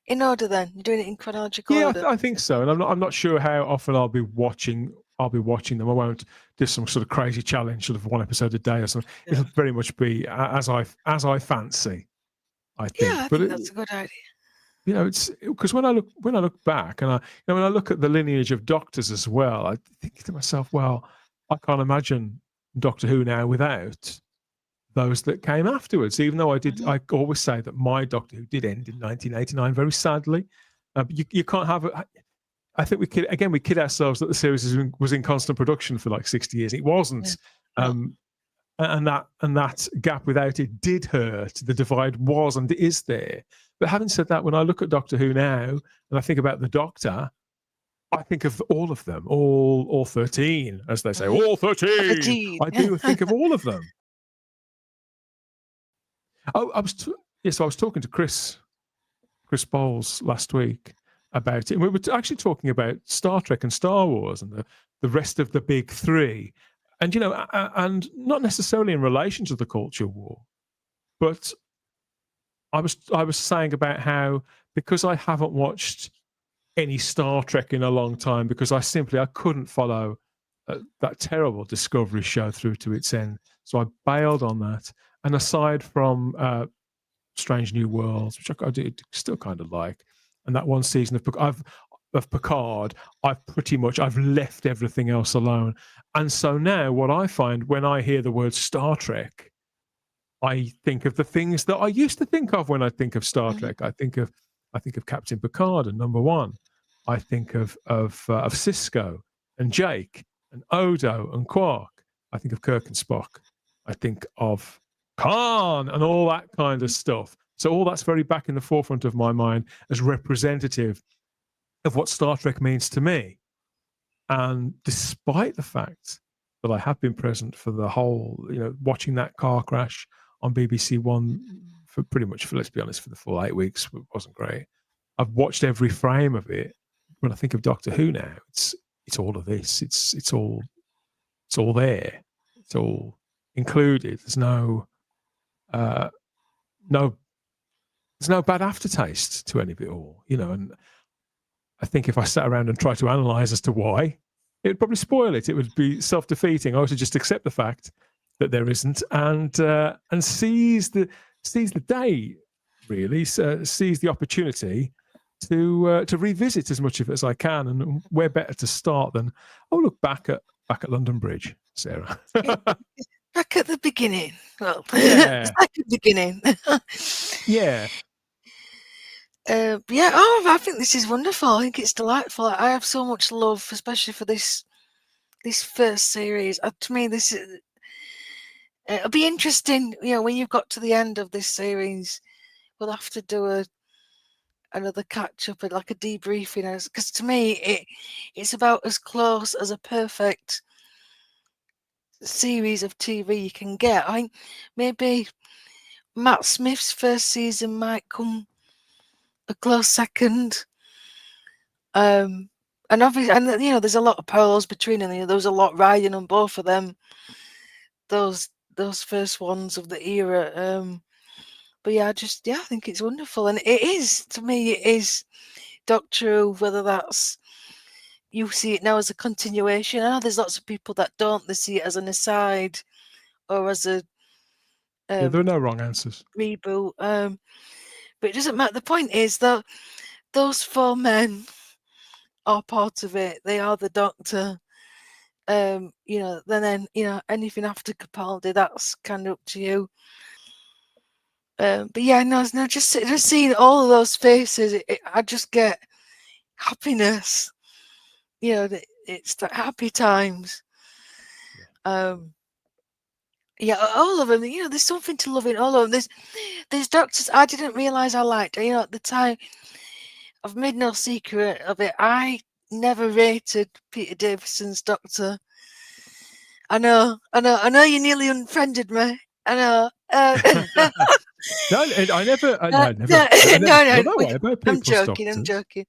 in order then? You're doing it in chronological order? I think so. And I'm not sure how often I'll be watching them. I won't do some sort of crazy challenge, sort of one episode a day or something. Yeah. It'll very much be as I fancy, I think. Yeah, I think that's a good idea. It's because when I look back, and when I look at the lineage of Doctors as well, I think to myself, well, I can't imagine Doctor Who now without those that came afterwards. Even though I always say that my Doctor Who did end in 1989, very sadly. You can't have it. I think we kid ourselves that the series was in constant production for like 60 years. It wasn't. Yeah. And that gap without it did hurt. The divide was and is there. But having said that, when I look at Doctor Who now and I think about the Doctor, I think of all of them, all 13, as they say, all 13. I do think of all of them. Oh, I was talking to Chris Bowles last week about it. And we were actually talking about Star Trek and Star Wars and the rest of the big three. And, and not necessarily in relation to the culture war, but I was saying about how, because I haven't watched any Star Trek in a long time, because I couldn't follow that terrible Discovery show through to its end. So I bailed on that. And aside from Strange New Worlds, which I do still kind of like, and that one season of Picard, I've left everything else alone. And so now what I find when I hear the word Star Trek, I think of the things that I used to think of when I think of Star Trek. I think of Captain Picard and Number One. I think of Cisco and Jake and Odo and Quark. I think of Kirk and Spock. I think of Khan and all that kind of stuff. So all that's very back in the forefront of my mind as representative of what Star Trek means to me. And despite the fact that I have been present for the whole, watching that car crash on BBC One for let's be honest, for the full 8 weeks, it wasn't great. I've watched every frame of it. When I think of Doctor Who now, it's all of this. It's all there. It's all included. There's no bad aftertaste to any of it all, and I think if I sat around and tried to analyze as to why, it would probably spoil it. It would be self-defeating. I should just accept the fact that there isn't and seize the day, really, seize the opportunity to revisit as much of it as I can. And where better to start than look back at London Bridge, Sarah. Back at the beginning. Well, yeah. Back at the beginning. Yeah. Yeah, oh, I think this is wonderful. I think it's delightful. I have so much love, especially for this first series. To me, this is it'll be interesting. You know, when you've got to the end of this series, we'll have to do another catch up, like a debriefing, because to me, it's about as close as a perfect series of TV you can get. I think maybe Matt Smith's first season might come a close second. And obviously, and you know, there's a lot of parallels between them. You know, there was a lot riding on both of them. Those first ones of the era. But yeah, I think it's wonderful, and it is, to me, it is Doctor Who. Whether that's you see it now as a continuation. I know there's lots of people that don't. They see it as an aside or as a Yeah, there are no wrong answers. reboot. But it doesn't matter. The point is that those four men are part of it. They are the Doctor. You know, then you know, anything after Capaldi, that's kind of up to you. But yeah, no, just seeing all of those faces, I just get happiness. You know, it's the happy times. Yeah, all of them. You know, there's something to love in all of them. There's Doctors I didn't realise I liked. You know, at the time, I've made no secret of it. I never rated Peter Davison's Doctor. I know. You nearly unfriended me. I know. No, I never. I never. No, I never no, feel that way about I'm people's joking. doctors. I'm joking.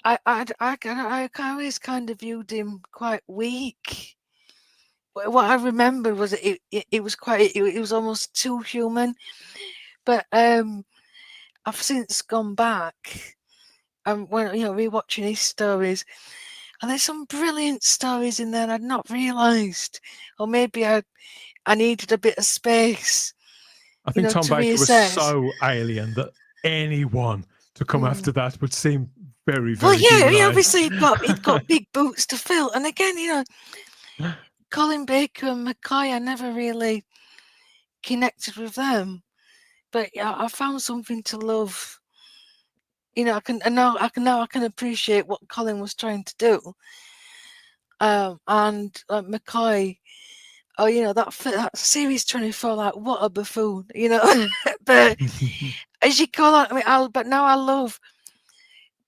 I always kind of viewed him quite weak. What I remember was it was quite. It was almost too human. But I've since gone back and when rewatching his stories, and there's some brilliant stories in there I'd not realised, or maybe I needed a bit of space. I think Tom Baker was so alien that anyone to come after that would seem very, very. Well, yeah, demonized. obviously he'd got big boots to fill, and again, Colin Baker and McCoy, I never really connected with them, but I found something to love. I can appreciate what Colin was trying to do. And McCoy, that series 24, like, what a buffoon, but as you call that, but now I love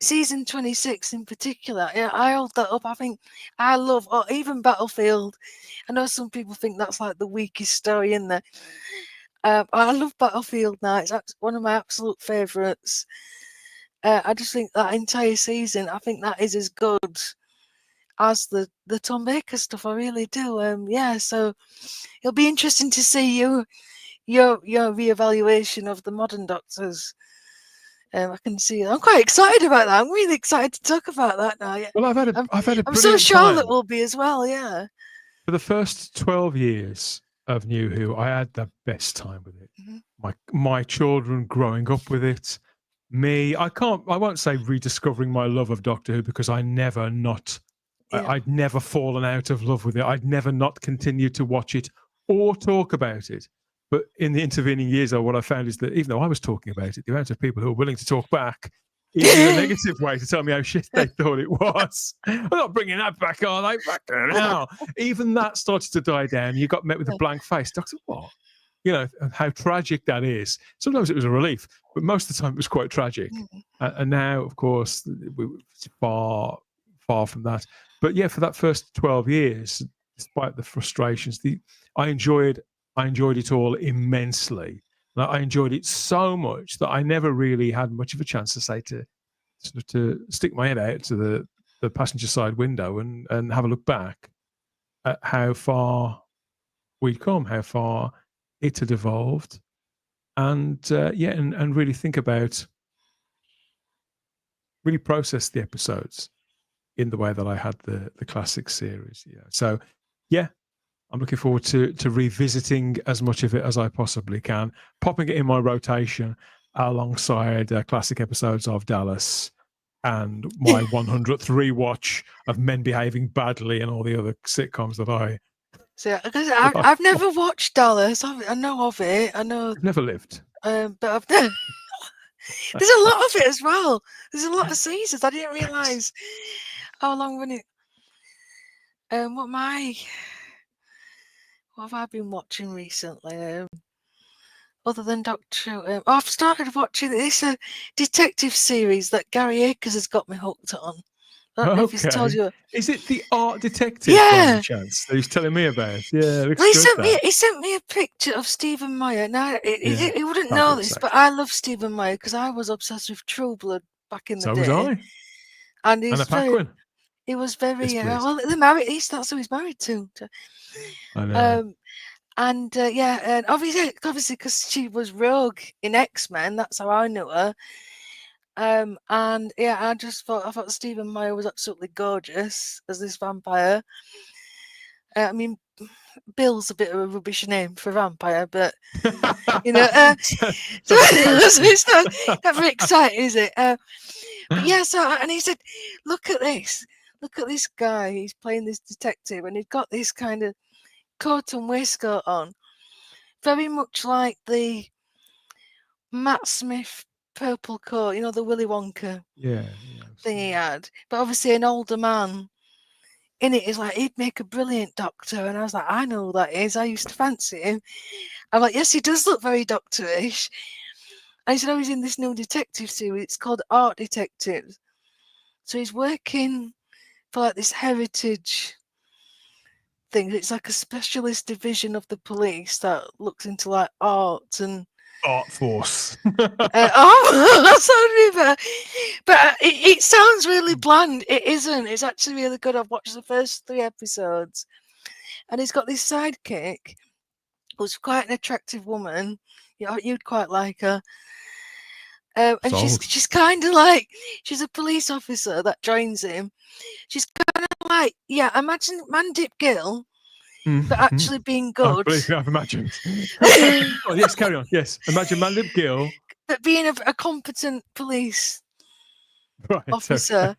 season 26 in particular. I hold that up. I think I love, or even Battlefield. I know some people think that's like the weakest story in there. I love Battlefield now. It's one of my absolute favourites. I just think that entire season, I think that is as good as the Tom Baker stuff. I really do. Yeah, so it'll be interesting to see your reevaluation of the modern Doctors. I can see. I'm quite excited about that. I'm really excited to talk about that now. Yeah. Well, I've had a I'm so Charlotte will be as well. Yeah. For the first 12 years of New Who, I had the best time with it. My children growing up with it. Me, I won't say rediscovering my love of Doctor Who, because I'd never fallen out of love with it. I'd never not continued to watch it or talk about it. But in the intervening years, what I found is that even though I was talking about it, the amount of people who were willing to talk back, even in a negative way, to tell me how shit they thought it was. I'm not bringing that back, are they? Back there now. Even that started to die down. You got met with a blank face. Doctor, what? How tragic that is. Sometimes it was a relief, but most of the time it was quite tragic. And now, of course, it's far, far from that. But yeah, for that first 12 years, despite the frustrations, I enjoyed it all immensely. I enjoyed it so much that I never really had much of a chance to say to stick my head out to the passenger side window and have a look back at how far we'd come, how far it had evolved, and and really think about, really process the episodes in the way that I had the classic series. Yeah. So yeah, I'm looking forward to revisiting as much of it as I possibly can, popping it in my rotation alongside classic episodes of Dallas and my 100th rewatch of Men Behaving Badly and all the other sitcoms that I've never watched Dallas. I know of it. I know. I've never lived. But I've there's a lot of it as well. There's a lot of seasons. I didn't realise how long when it. What have I been watching recently? Other than Doctor Who, I've started watching this detective series that Gary Akers has got me hooked on. I don't know if he's told you. Is it the Art Detective by any chance that he's telling me about? Yeah, it looks good. He sent me a picture of Stephen Meyer. Now, he wouldn't know this, but I love Stephen Meyer because I was obsessed with True Blood back in the day. So was I. And Anna Paquin. He was very well. They're married. That's who he's married to. I know. And obviously, because she was Rogue in X-Men, that's how I knew her. I thought Stephen Meyer was absolutely gorgeous as this vampire. I mean, Bill's a bit of a rubbish name for a vampire, but you know, it's not very exciting, is it? But yeah, and he said, look at this guy. He's playing this detective, and he's got this kind of coat and waistcoat on, very much like the Matt Smith purple coat, you know, the Willy Wonka thing he had. But obviously an older man in it is like, he'd make a brilliant doctor. And I was like, I know who that is. I used to fancy him. I'm like, yes, he does look very doctorish. And he said, he's in this new detective series. It's called Art Detectives. So he's working for like this heritage thing. It's like a specialist division of the police that looks into like art and Art Force. That's better. But it sounds really bland. It isn't. It's actually really good. I've watched the first 3 episodes, and he's got this sidekick who's quite an attractive woman. You'd quite like her. And she's kind of like, she's a police officer that joins him. She's kind of like, imagine Mandip Gill, but actually being good. I've imagined. Oh, yes, carry on. Yes, imagine Mandip Gill, but being a competent police officer.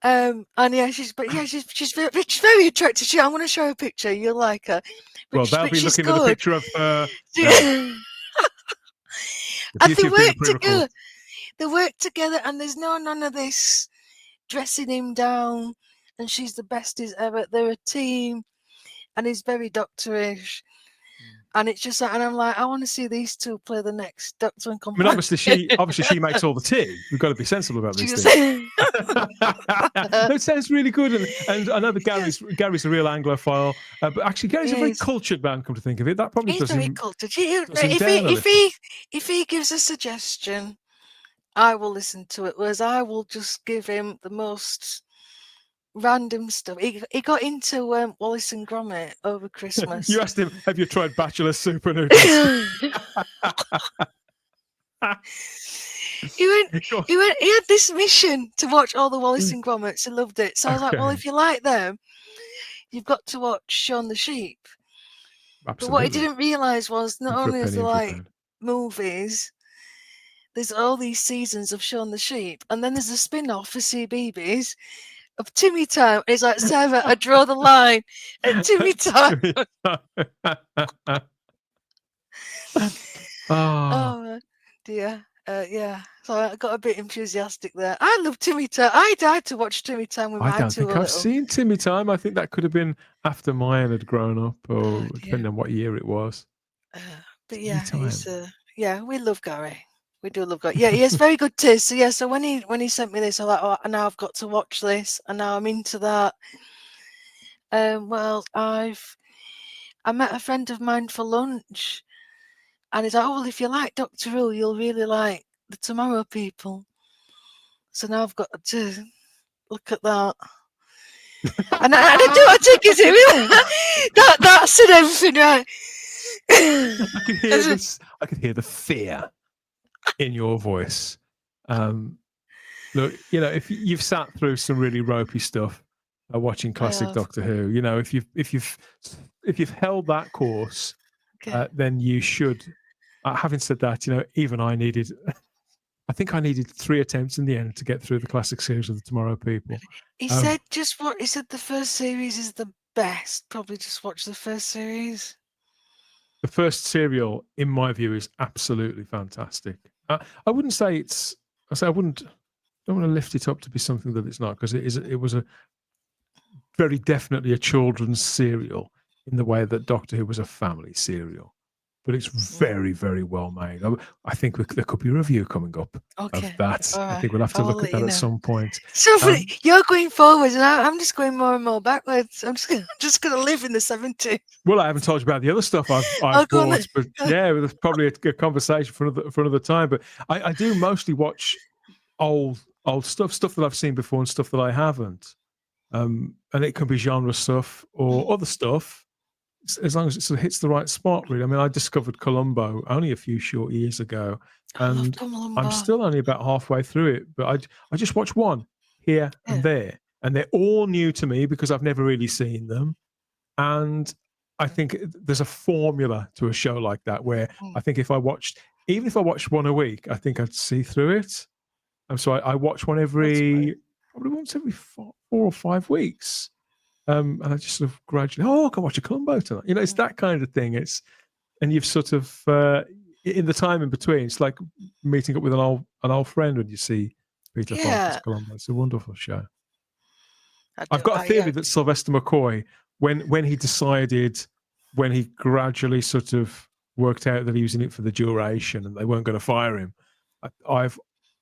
Okay. And she's very attractive. I'm going to show her a picture. You'll like her. Well, they'll be looking at a picture of her. And they work together. They work together, and there's none of this dressing him down. And she's the bestest ever. They're a team, and he's very doctorish. And it's just like, and I'm like, I want to see these two play the next Doctor and Companion. I mean, obviously she makes all the tea. We've got to be sensible about these things. That sounds really good, and I know that Gary's a real Anglophile, but actually Gary's a very cultured man. Come to think of it, that probably he's doesn't. Very cultured. If he gives a suggestion, I will listen to it. Whereas I will just give him the most random stuff. He got into Wallace and Gromit over Christmas. You asked him, have you tried Bachelor Super Noodles? He had this mission to watch all the Wallace and Gromits. He loved it. So I was like, well, if you like them, you've got to watch Shaun the Sheep. Absolutely. But what he didn't realise was not only is there like movies, there's all these seasons of Shaun the Sheep, and then there's a spin-off for CBeebies of Timmy Time. It's like, Sarah, I draw the line at Timmy Time. Oh dear. So I got a bit enthusiastic there. I love Timmy Time. I died to watch Timmy Time with my 2 I don't think I've seen Timmy Time. I think that could have been after mine had grown up, or depending on what year it was. But yeah, we love Gary. We do love Gary. Yeah, he has very good taste. So yeah, so when he sent me this, I'm like, oh, now I've got to watch this, and now I'm into that. Well, I met a friend of mine for lunch, and he's like, oh, well, if you like Doctor Who, you'll really like the Tomorrow People. So now I've got to look at that. And I take it seriously. That said everything right. I could hear the fear in your voice. Look, if you've sat through some really ropey stuff watching classic Doctor Who, if you've held that course, then you should. Having said that, even I needed 3 attempts in the end to get through the classic series of the Tomorrow People. He said the first series is the best. Probably just watch the first series. the first serial, in my view, is absolutely fantastic. I wouldn't say it's. I say I wouldn't. Don't want to lift it up to be something that it's not, because it is. It was a very definitely a children's serial in the way that Doctor Who was a family serial. But it's very, very well made. I think there could be a review coming up of that. All right. I think we'll have to look at that at some point. So you're going forwards, and I'm just going more and more backwards. I'm just going to live in the 70s. Well, I haven't told you about the other stuff I've bought, but yeah, there's probably a conversation for another time. But I do mostly watch old stuff that I've seen before and stuff that I haven't. And it can be genre stuff or other stuff, as long as it sort of hits the right spot, really. I mean, I discovered Columbo only a few short years ago, and I'm still only about halfway through it. But I just watch one here and there, and they're all new to me because I've never really seen them. And I think there's a formula to a show like that where I think even if I watched one a week, I think I'd see through it. And so I watch one probably once every 4 or 5 weeks. And I just sort of gradually, I can watch a Columbo tonight. It's that kind of thing. And you've sort of in the time in between, it's like meeting up with an old friend when you see Peter Falk's Columbo. It's a wonderful show. I've got a theory that Sylvester McCoy, when he decided, when he gradually sort of worked out that he was in it for the duration and they weren't going to fire him,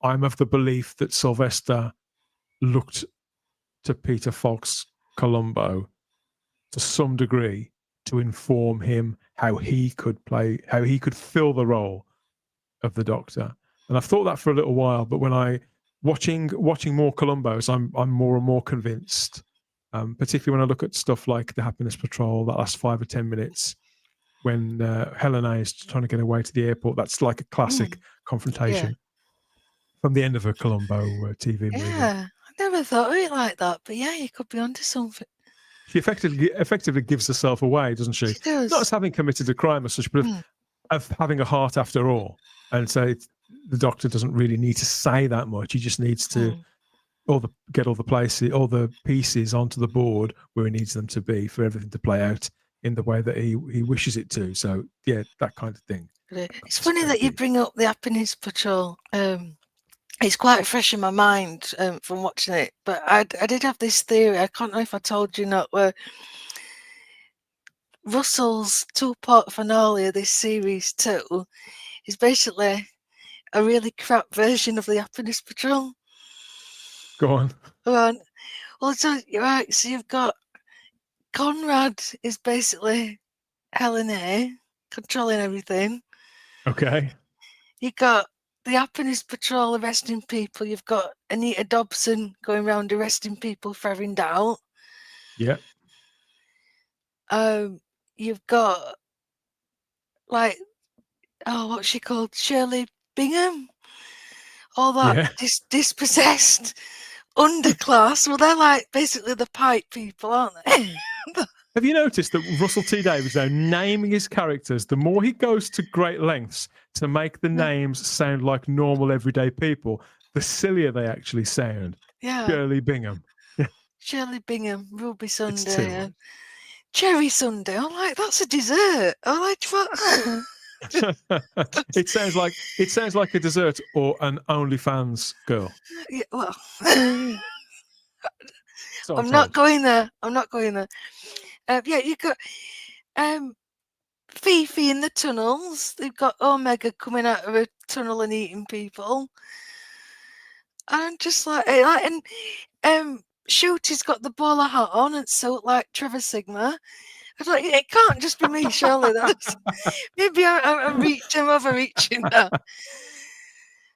I'm of the belief that Sylvester looked to Peter Falk's Columbo to some degree to inform him how he could fill the role of the Doctor. And I've thought that for a little while, but when I watching more Columbos, I'm more and more convinced. Particularly when I look at stuff like the Happiness Patrol, that last 5 or 10 minutes when Helena is trying to get away to the airport. That's like a classic confrontation from the end of a Columbo TV movie. Yeah, I never thought of it like that, but yeah, you could be onto something. She effectively gives herself away, doesn't she? She does. Not as having committed a crime as such, but of having a heart after all. And so the Doctor doesn't really need to say that much. He just needs to get all the pieces onto the board where he needs them to be for everything to play out in the way that he wishes it to. So yeah, that kind of thing. It's funny that you bring up the Happiness Patrol. It's quite fresh in my mind from watching it, but I did have this theory. I can't know if I told you not, where Russell's 2-part finale of this series 2 is basically a really crap version of the Happiness Patrol. Go on. Well, so you're right. So you've got Conrad is basically Helena controlling everything. Okay. You got the Happiness Patrol arresting people. You've got Anita Dobson going around arresting people for having doubt. Yeah. You've got what's she called? Shirley Bingham. All that dispossessed underclass. Well, they're like basically the pipe people, aren't they? Have you noticed that Russell T Davies, now naming his characters, the more he goes to great lengths to make the names sound like normal everyday people, the sillier they actually sound. Yeah. Shirley Bingham. Shirley Bingham, Ruby Sunday, Cherry Sunday. I'm like, that's a dessert. I'm like, what? It sounds like a dessert or an OnlyFans girl. Yeah, well, I'm not going there. Yeah, you got Fifi in the tunnels. They've got Omega coming out of a tunnel and eating people. And I'm just like, and Shooty's got the bowler hat on and so like Trevor Sigma. I was like, it can't just be me, surely. Maybe I'm overreaching now.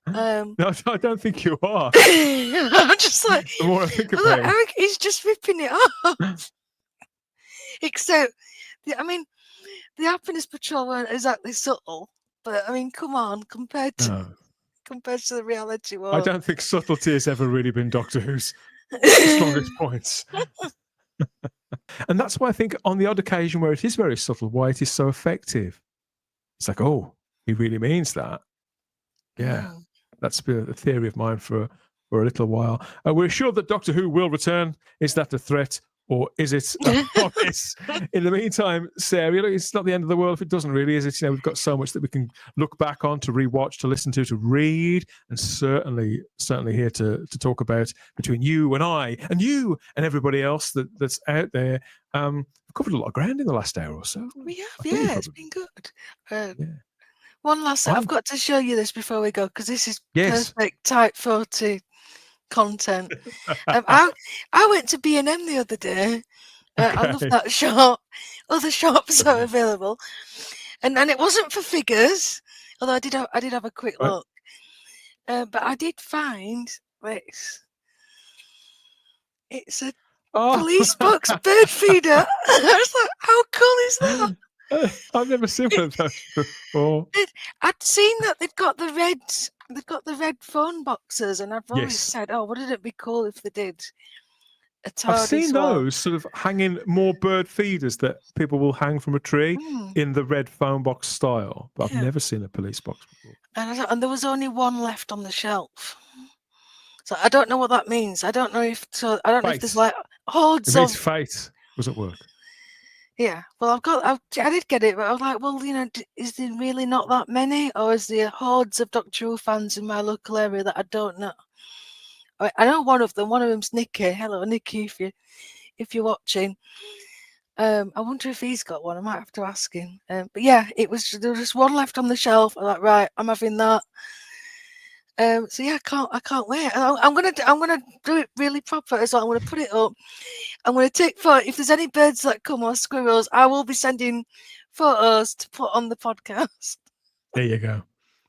No, I don't think you are. I'm just like, the more I think about it, he's just ripping it off. Except, the Happiness Patrol weren't exactly subtle, but I mean, come on, compared to the reality world. I don't think subtlety has ever really been Doctor Who's strongest points. And that's why I think on the odd occasion where it is very subtle, why it is so effective. It's like, oh, he really means that. Yeah, that's been a theory of mine for a little while. We're sure that Doctor Who will return. Is that a threat or is it a promise? In the meantime, Sarah, it's not the end of the world if it doesn't really, is it? We've got so much that we can look back on, to rewatch, to listen to read, and certainly here to talk about between you and I and you and everybody else that's out there. We've covered a lot of ground in the last hour or so. We have, yeah, it's been good. Yeah. One last thing, I've got to show you this before we go, because this is perfect type 40 content. I went to B&M the other day. I love that shop. Other shops are available, and it wasn't for figures, although I did have a quick look. But I did find this. It's a police box bird feeder. I was like, how cool is that? I've never seen one of those before. I'd seen that they've got the red phone boxes, and I've always said, oh, wouldn't it be cool if they did a TARDIS? I've seen those sort of hanging, more bird feeders that people will hang from a tree in the red phone box style, but I've never seen a police box before. And there was only one left on the shelf. So I don't know what that means. I don't know if there's like hordes of fate was at work. Yeah, well, I did get it, but I was like, well, is there really not that many, or is there hordes of Doctor Who fans in my local area that I don't know? I know one of them's Nicky. Hello, Nicky, if you're watching. I wonder if he's got one. I might have to ask him. But yeah, there was just one left on the shelf. I'm like, right, I'm having that. So yeah, I can't wait. I'm gonna do it really proper as well. I'm gonna put it up. I'm gonna take photos. If there's any birds that come or squirrels, I will be sending photos to put on the podcast. There you go.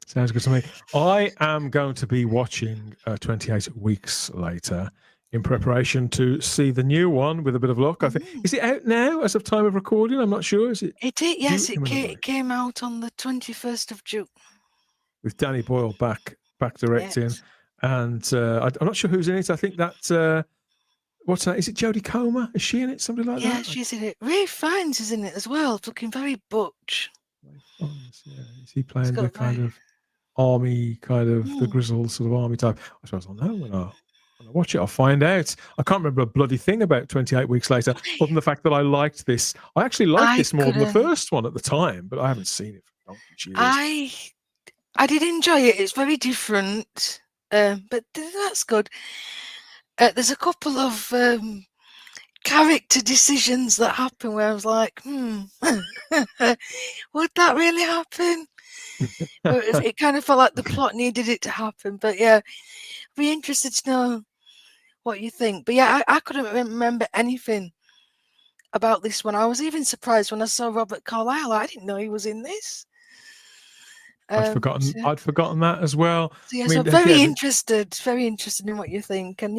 Sounds good to me. I am going to be watching 28 Weeks Later in preparation to see the new one with a bit of luck. I think, is it out now as of time of recording? I'm not sure. Is it? Yes, it came out on the 21st of June. With Danny Boyle back directing, and I'm not sure who's in it. I think that what's that? Is it Jodie Comer? Is she in it? Somebody like that? Yeah, she's in it. Ray Fiennes is in it as well, looking very butch. Ray Fiennes, yeah. Is he playing the kind of army, the grizzled sort of army type? I suppose I'll know when I watch it. I'll find out. I can't remember a bloody thing about 28 Weeks Later, other than the fact that I liked this. I actually liked this more than the first one at the time, but I haven't seen it for years. I did enjoy it. It's very different, but that's good. There's a couple of character decisions that happen where I was like, would that really happen? It kind of felt like the plot needed it to happen. But yeah, I'd be interested to know what you think. But yeah, I couldn't remember anything about this one. I was even surprised when I saw Robert Carlyle. I didn't know he was in this. I'd forgotten that as well. So yeah, so very interested in what you think, and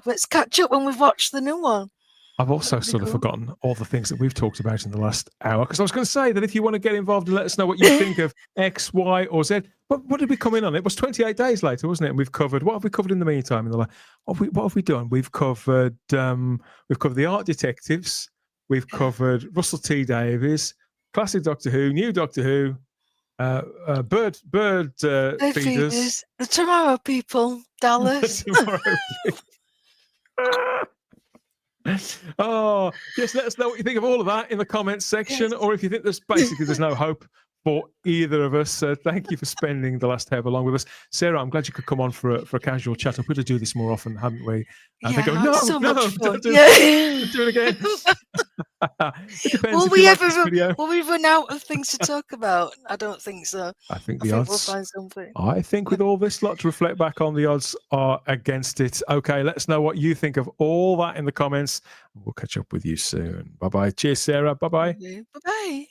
let's catch up when we've watched the new one. I've also sort of forgotten all the things that we've talked about in the last hour, because I was going to say that if you want to get involved and let us know what you think of X, Y, or Z, what did we come in on? It was 28 days later, wasn't it? And what have we covered in the meantime? What have we done? We've covered the Art Detectives, we've covered Russell T Davies, classic Doctor Who, new Doctor Who. Bird feeders. The Tomorrow People, Dallas. Oh yes, let us know what you think of all of that in the comments section, or if you think there's no hope for either of us. Thank you for spending the last hour along with us, Sarah. I'm glad you could come on for a casual chat. We're going to do this more often, haven't we? And they go, no, don't do it again. Will we run out of things to talk about? I don't think so. I think we'll find something. I think with all this lot to reflect back on, the odds are against it. Okay, let us know what you think of all that in the comments. We'll catch up with you soon. Bye bye. Cheers, Sarah. Bye bye. Bye bye.